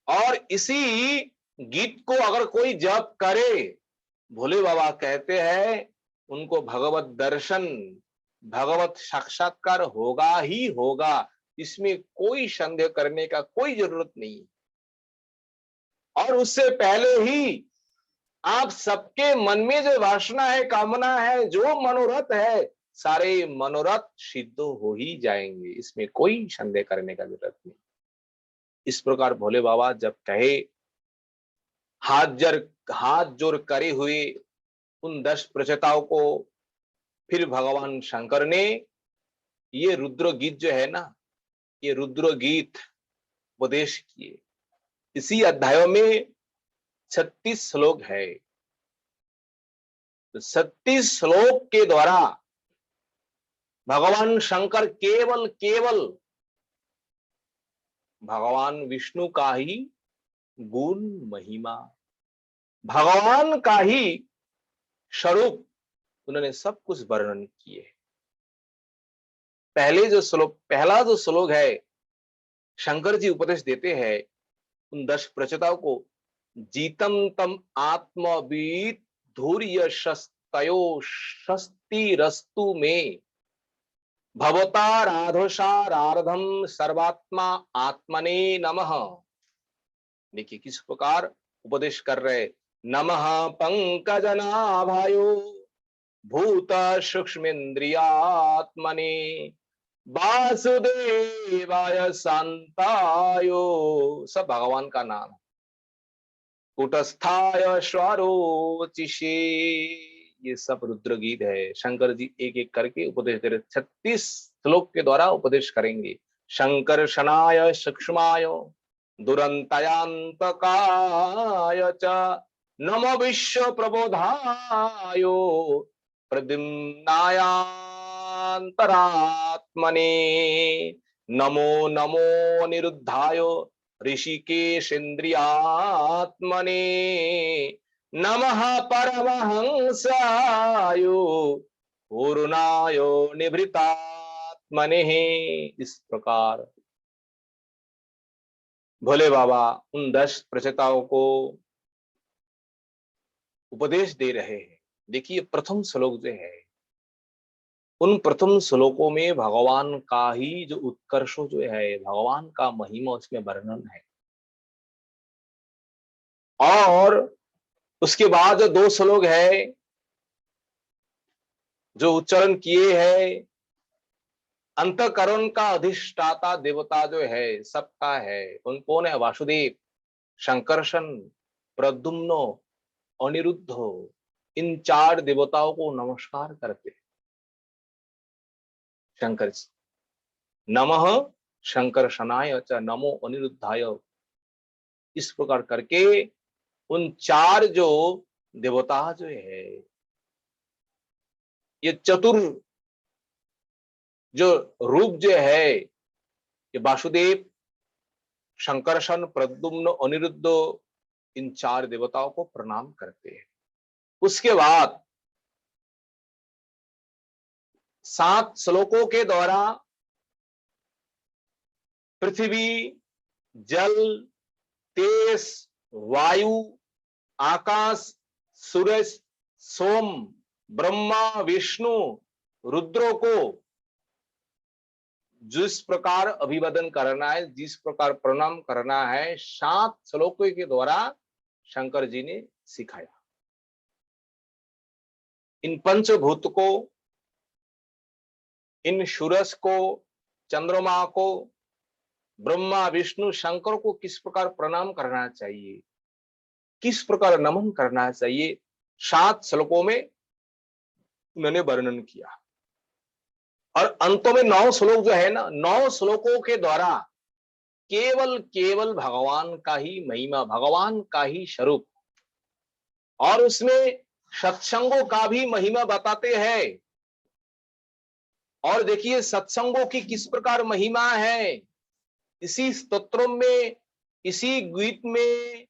और इसी गीत को अगर कोई जप करे, भोले बाबा कहते हैं उनको भगवत दर्शन, भगवत साक्षात्कार होगा ही होगा। इसमें कोई संदेह करने का कोई जरूरत नहीं। और उससे पहले ही आप सबके मन में जो वासना है, कामना है, जो मनोरथ है, सारे मनोरथ सिद्ध हो ही जाएंगे। इसमें कोई संदेह करने का जरूरत नहीं। इस प्रकार भोले बाबा जब कहे, हाथ जोड़ करे हुए उन 10 प्रचेताओं को, फिर भगवान शंकर ने ये रुद्र गीत जो है ना, ये रुद्र गीत उपदेश किए। इसी अध्याय में 36 श्लोक है। तो 36 श्लोक के द्वारा भगवान शंकर केवल भगवान विष्णु का ही गुण, महिमा, भगवान का ही स्वरूप उन्होंने सब कुछ वर्णन किए। पहला जो श्लोक है, शंकर जी उपदेश देते हैं उन 10 प्रचेताओं को, जीतम तम आत्मवीत धूर्य शस्तयो शस्तिरस्तु में भवता राधोषाराधम सर्वात्मा आत्मने नमः। देखिए किस प्रकार उपदेश कर रहे। नमः पंकजनाभायो भूत सूक्ष्मेन्द्रियात्मने वासुदेवाय शांतायो। सब भगवान का नाम। कुटस्थाय स्वरोचिषे, ये सब रुद्र गीत है। शंकर जी एक एक करके उपदेश दे रहे। 36 श्लोक के द्वारा उपदेश करेंगे। शंकर शनाय सूक्ष्माय दुरंतयांतकाय च नमो विश्व प्रबोधाय प्रद्युम्नायांतरात्मने नमो नमो निरुद्धाय ऋषिकेशेन्द्रियात्मने नमः परमहंसाय पूर्णायो निभृतात्मने। इस प्रकार भोले बाबा उन 10 प्रचेताओं को उपदेश दे रहे हैं। देखिए प्रथम श्लोक जो है, उन प्रथम श्लोकों में भगवान का ही जो उत्कर्ष जो है, भगवान का महिमा उसमें वर्णन है। और उसके बाद जो 2 श्लोक है जो उच्चारण किए हैं, अंतःकरण का अधिष्ठाता देवता जो है सबका है, उन कौन है? वासुदेव, शंकरशन, प्रद्युम्न, अनिरुद्ध, इन 4 देवताओं को नमस्कार करते शंकर जी। नमः शंकरशनाय च नमो अनिरुद्धाय। इस प्रकार करके उन 4 जो देवता जो है, ये चतुर जो रूप जो है, ये वासुदेव, शंकरशन, प्रद्युम्न, अनिरुद्ध, इन 4 देवताओं को प्रणाम करते हैं। उसके बाद 7 श्लोकों के द्वारा पृथ्वी, जल, तेज, वायु, आकाश, सूरज, सोम, ब्रह्मा, विष्णु, रुद्रों को जिस प्रकार अभिवादन करना है, जिस प्रकार प्रणाम करना है, 7 श्लोकों के द्वारा शंकर जी ने सिखाया। इन पंचभूत को, इन सूरज को, चंद्रमा को, ब्रह्मा, विष्णु, शंकर को किस प्रकार प्रणाम करना चाहिए, किस प्रकार नमन करना चाहिए, 7 श्लोकों में उन्होंने वर्णन किया। और अंतों में 9 श्लोक जो है ना, 9 श्लोकों के द्वारा केवल भगवान का ही महिमा, भगवान का ही स्वरूप, और उसमें सत्संगों का भी महिमा बताते हैं। और देखिए सत्संगों की किस प्रकार महिमा है, इसी स्तोत्रों में, इसी गीत में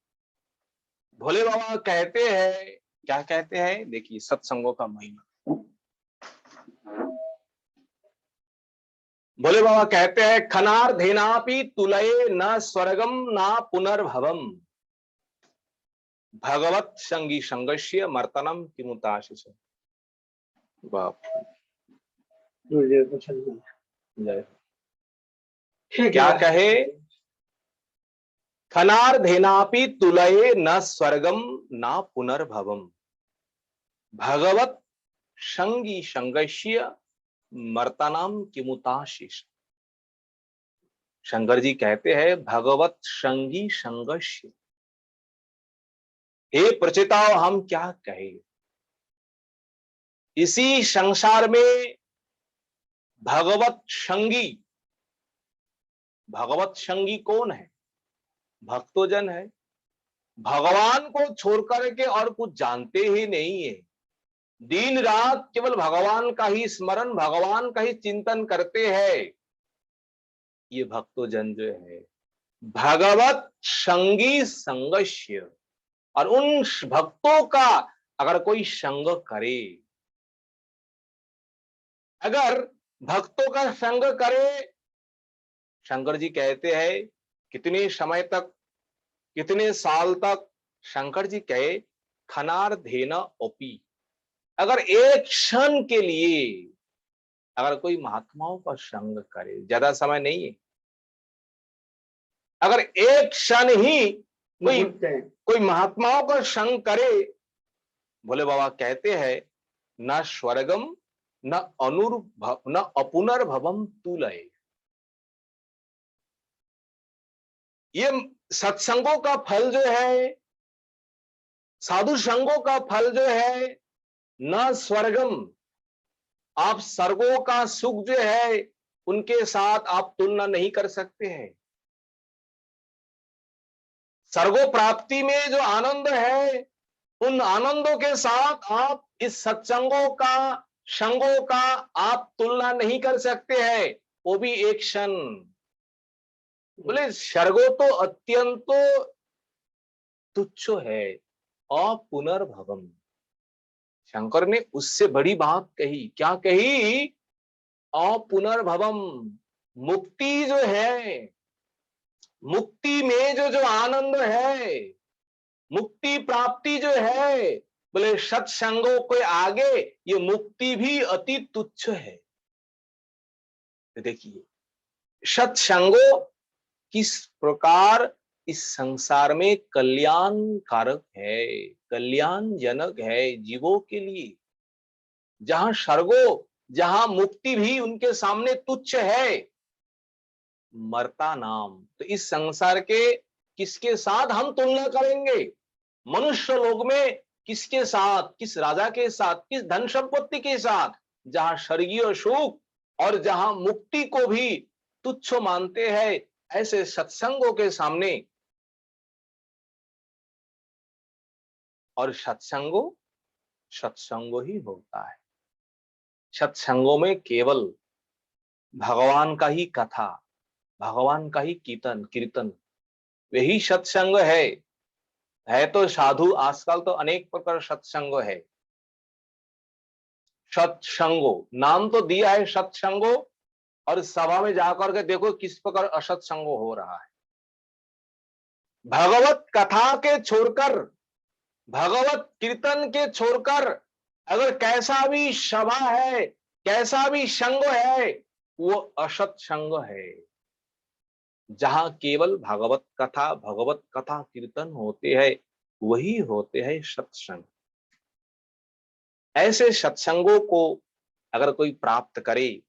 भोले बाबा कहते हैं, क्या कहते हैं? देखिए सत्संगों का महिमा। भोले बाबा कहते हैं, खनार्धेनापि तुलये न स्वर्गम न पुनर्भवम, भगवत संगी संगस्य मर्तनम किमुताशिष। बाप जय। क्या कहे? खनार्धेनापि तुलये न स्वर्गम न पुनर्भवम, भगवत संगी संगस्य मर्तनम किमुताशिष। शंकर जी कहते हैं, भगवत संगी संगस्य। हे प्रचेताओ, हम क्या कहे, इसी संसार में भगवत संगी, भगवत संगी कौन है? भक्तोजन है। भगवान को छोड़कर के और कुछ जानते ही नहीं है, दिन रात केवल भगवान का ही स्मरण, भगवान का ही चिंतन करते हैं। ये भक्तोजन जो है भगवत संगी संगस्य। और उन भक्तों का अगर कोई संग करे, अगर भक्तों का संग करे, शंकर जी कहते हैं कितने समय तक, कितने साल तक? शंकर जी कहे, खनार्धेन ओपी, अगर एक क्षण के लिए अगर कोई महात्माओं का संग करे, ज्यादा समय नहीं है, अगर एक क्षण ही कोई महात्माओं का संग करे, भोले बाबा कहते हैं, न स्वर्गम न न अपुनर्भवम तुलये। ये सत्संगों का फल जो है, साधु संगों का फल जो है, न स्वर्गम, आप स्वर्गों का सुख जो है उनके साथ आप तुलना नहीं कर सकते हैं। स्वर्गो प्राप्ति में जो आनंद है, उन आनंदों के साथ आप इस सत्संगों का, संगों का आप तुलना नहीं कर सकते हैं, वो भी एक क्षण। बोले स्वर्गो तो अत्यंतो तुच्छ है, अपुनर्भवम। शंकर ने उससे बड़ी बात कही। क्या कही? अपुनर्भवम, मुक्ति जो है, मुक्ति में जो आनंद है, मुक्ति प्राप्ति जो है, बोले सत्संगों के आगे ये मुक्ति भी अति तुच्छ है। तो देखिए सत्संगों किस प्रकार इस संसार में कल्याणकारक है, कल्याणजनक है जीवों के लिए। जहां स्वर्गो, जहां मुक्ति भी उनके सामने तुच्छ है, मरता नाम। तो इस संसार के किसके साथ हम तुलना करेंगे? मनुष्य लोक में किसके साथ, किस राजा के साथ, किस धन संपत्ति के साथ, जहां स्वर्गीय सुख और जहां मुक्ति को भी तुच्छ मानते हैं, ऐसे सत्संगों के सामने। और सत्संगो, सत्संगो ही होता है। सत्संगों में केवल भगवान का ही कथा, भगवान का ही कीर्तन कीर्तन, वही सत्संग है तो साधु आजकल तो अनेक प्रकार सत्संग है। सत्संगो नाम तो दिया है सत्संगो, और सभा में जाकर के देखो किस प्रकार असत्संगो हो रहा है। भगवत कथा के छोड़कर, भगवत कीर्तन के छोड़कर अगर कैसा भी सभा है, कैसा भी संग है, वो असत्संग है। जहां केवल भगवत कथा कीर्तन होते हैं, वही होते हैं सत्संग। ऐसे सत्संगों को अगर कोई प्राप्त करे,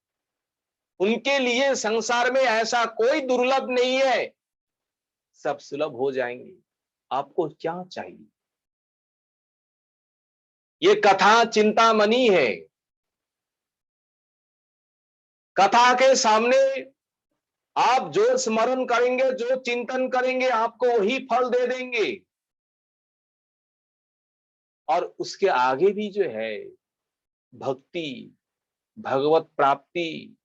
उनके लिए संसार में ऐसा कोई दुर्लभ नहीं है, सब सुलभ हो जाएंगे। आपको क्या चाहिए? ये कथा चिंतामणि है। कथा के सामने आप जो स्मरण करेंगे, जो चिंतन करेंगे, आपको वही फल दे देंगे। और उसके आगे भी जो है भक्ति, भगवत प्राप्ति,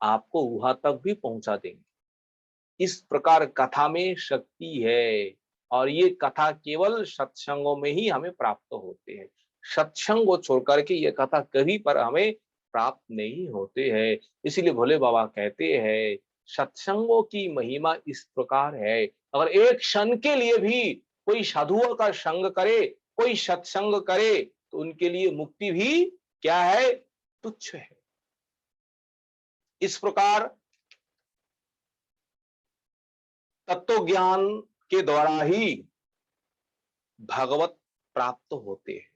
आपको वहां तक भी पहुंचा देंगे। इस प्रकार कथा में शक्ति है, और ये कथा केवल सत्संगों में ही हमें प्राप्त होते हैं। सत्संग को छोड़कर के ये कथा कभी पर हमें प्राप्त नहीं होते हैं। इसीलिए भोले बाबा कहते हैं सत्संगों की महिमा इस प्रकार है। अगर एक क्षण के लिए भी कोई साधुओं का संग करे, कोई सत्संग करे, तो उनके लिए मुक्ति भी क्या है? तुच्छ है। इस प्रकार तत्व ज्ञान के द्वारा ही भगवत प्राप्त होते हैं,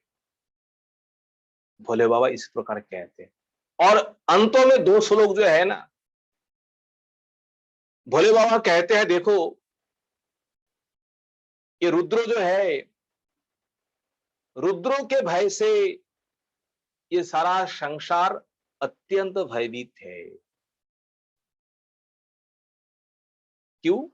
भोले बाबा इस प्रकार कहते हैं। और अंतों में दो श्लोक जो है ना, भोले बाबा कहते हैं देखो, ये रुद्र जो है, रुद्रों के भय से ये सारा संसार अत्यंत भयभीत है। क्यों?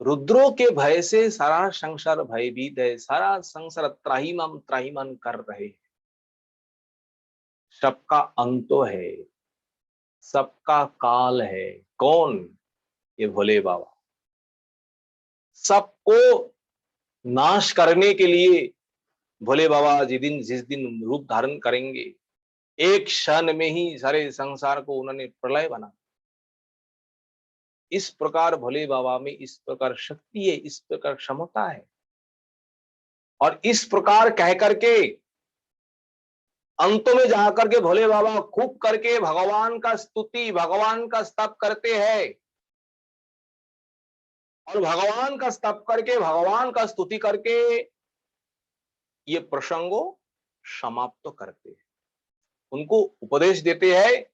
रुद्रों के भय से सारा संसार भयभीत है, सारा संसार त्राहिमाम त्राहिमाम कर रहे हैं। सबका अंत है, सबका काल है। कौन? ये भोले बाबा। सबको नाश करने के लिए भोले बाबा जिस दिन रूप धारण करेंगे, एक क्षण में ही सारे संसार को उन्होंने प्रलय बना। इस प्रकार भोले बाबा में इस प्रकार शक्ति है, इस प्रकार क्षमता है। और इस प्रकार कह करके अंत में जाकर के भोले बाबा खूब करके भगवान का स्तुति, भगवान का स्तव करते हैं। और भगवान का स्तव करके, भगवान का स्तुति करके ये प्रसंगों समाप्त करते हैं। उनको उपदेश देते हैं,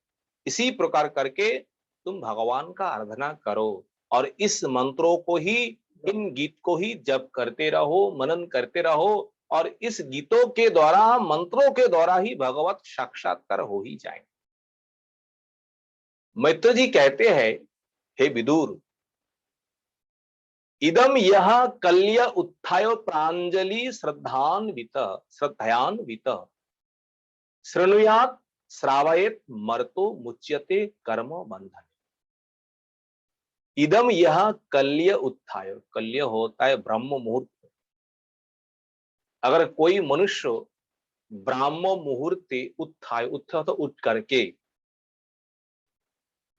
इसी प्रकार करके तुम भगवान का आराधना करो, और इस मंत्रों को ही, इन गीत को ही जप करते रहो, मनन करते रहो, और इस गीतों के द्वारा, मंत्रों के द्वारा ही भगवत साक्षात्कार हो ही जाए। मैत्र जी कहते हैं, हे विदुर, इदम यह कल्य उत्थाय प्रांजलि श्रद्धयान्वित शृणुयात श्रावयेत मर्तो मुच्यते कर्म बंधन। इदम यह कल्य उत्थाय, कल्य होता है ब्रह्म मुहूर्त। अगर कोई मनुष्य ब्राह्म मुहूर्ते उत्थाय, उत्थाय तो उठ करके,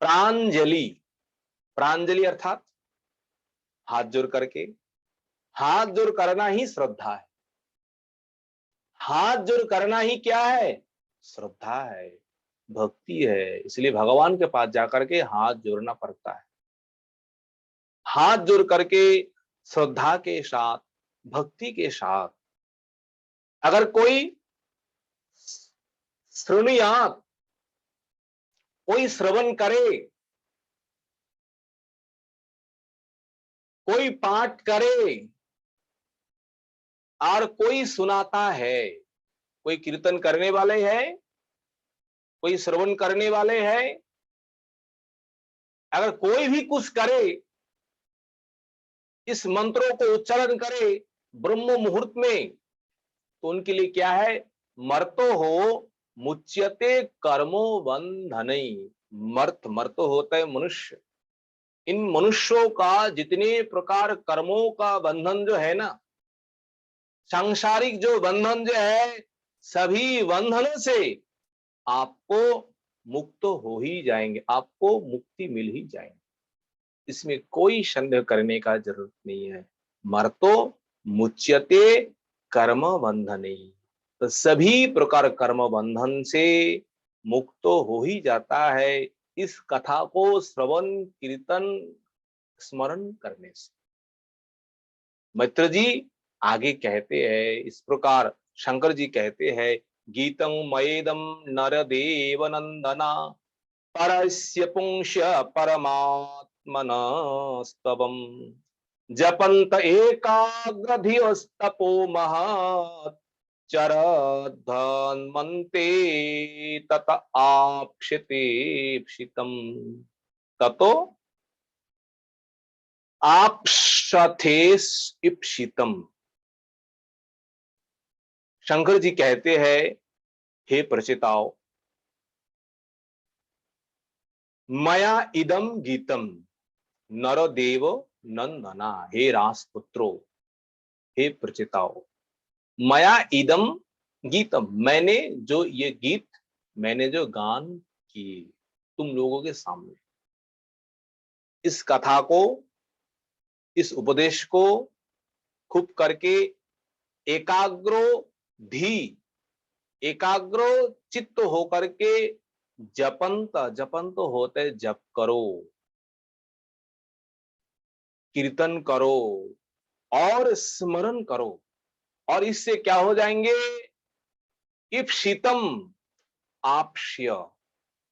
प्रांजलि, प्रांजलि अर्थात हाथ जोड़ करके, हाथ जोड़ करना ही श्रद्धा है, हाथ जोड़ करना ही क्या है, श्रद्धा है, भक्ति है। इसलिए भगवान के पास जाकर के हाथ जोड़ना पड़ता है। हाथ जोड़ करके श्रद्धा के साथ, भक्ति के साथ अगर कोई श्रृणुयात, कोई श्रवण करे, कोई पाठ करे और कोई सुनाता है, कोई कीर्तन करने वाले हैं, कोई श्रवण करने वाले हैं, अगर कोई भी कुछ करे, इस मंत्रों को उच्चारण करे ब्रह्म मुहूर्त में, तो उनके लिए क्या है, मर्तो हो मुच्यते कर्मो बंधनई। मर्त होता है मनुष्य। इन मनुष्यों का जितने प्रकार कर्मों का बंधन जो है ना, सांसारिक जो बंधन जो है, सभी बंधनों से आपको मुक्त हो ही जाएंगे, आपको मुक्ति मिल ही जाएंगे। इसमें कोई संदेह करने का जरूरत नहीं है। मर्तो मुच्यते कर्म बंधने, तो सभी प्रकार कर्म बंधन से मुक्त हो ही जाता है इस कथा को श्रवण कीर्तन स्मरण करने से। मित्र जी आगे कहते हैं इस प्रकार, शंकर जी कहते हैं, गीतं मयेदं नरदेव नंदना परस्य पुंस्य परमात्मनस्तवम् जपन्त एकाग्रधियस्तपो महत् चरधन्वन्ते तत आप्स्यतेप्सितम् ततो आप्स्यथेस इप्सितम्। शंकर जी कहते हैं, हे प्रचिताओ, मया इदम गीतम नरदेव नंदना, हे रासपुत्रो, हे प्रचिताओ, मया इदम गीतम, मैंने जो ये गीत, मैंने जो गान किए तुम लोगों के सामने, इस कथा को, इस उपदेश को खूब करके एकाग्रो धी, एकाग्रो चित्त होकर के जपंत, जपंत होते जप करो, कीर्तन करो और स्मरण करो, और इससे क्या हो जाएंगे, इप्सितम आप्स्य,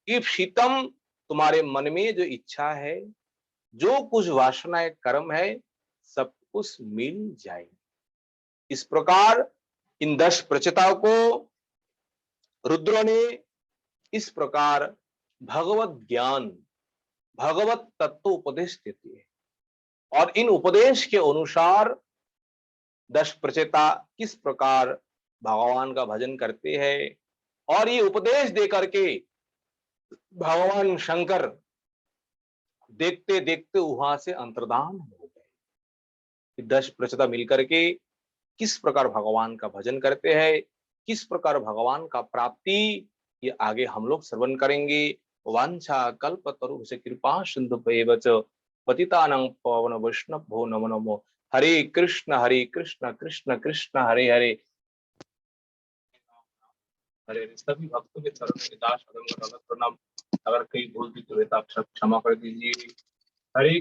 इप्सितम तुम्हारे मन में जो इच्छा है, जो कुछ वासनाएं कर्म है, सब कुछ मिल जाएगी। इस प्रकार इन 10 प्रचेताओं को रुद्र ने इस प्रकार भगवत ज्ञान, भगवत तत्व उपदेश देती है, और इन उपदेश के अनुसार 10 प्रचेता किस प्रकार भगवान का भजन करते हैं, और ये उपदेश दे करके भगवान शंकर देखते देखते वहां से अंतर्धान हो गए। 10 प्रचेता मिलकर के किस प्रकार भगवान का भजन करते हैं, किस प्रकार भगवान का प्राप्ति, ये आगे हम लोग श्रवण करेंगे। वांछा कल्पतरुभ्यश्च कृपा सिन्धुभ्यैव च पतितानां पावन वैष्णवभ्यो नमो नमो। हरे कृष्ण कृष्ण कृष्ण हरे हरे, हरे हरे। सभी भक्तों के चरणों में दास प्रणाम। अगर कहीं भूल भी तो आप सब क्षमा कर दीजिए। हरे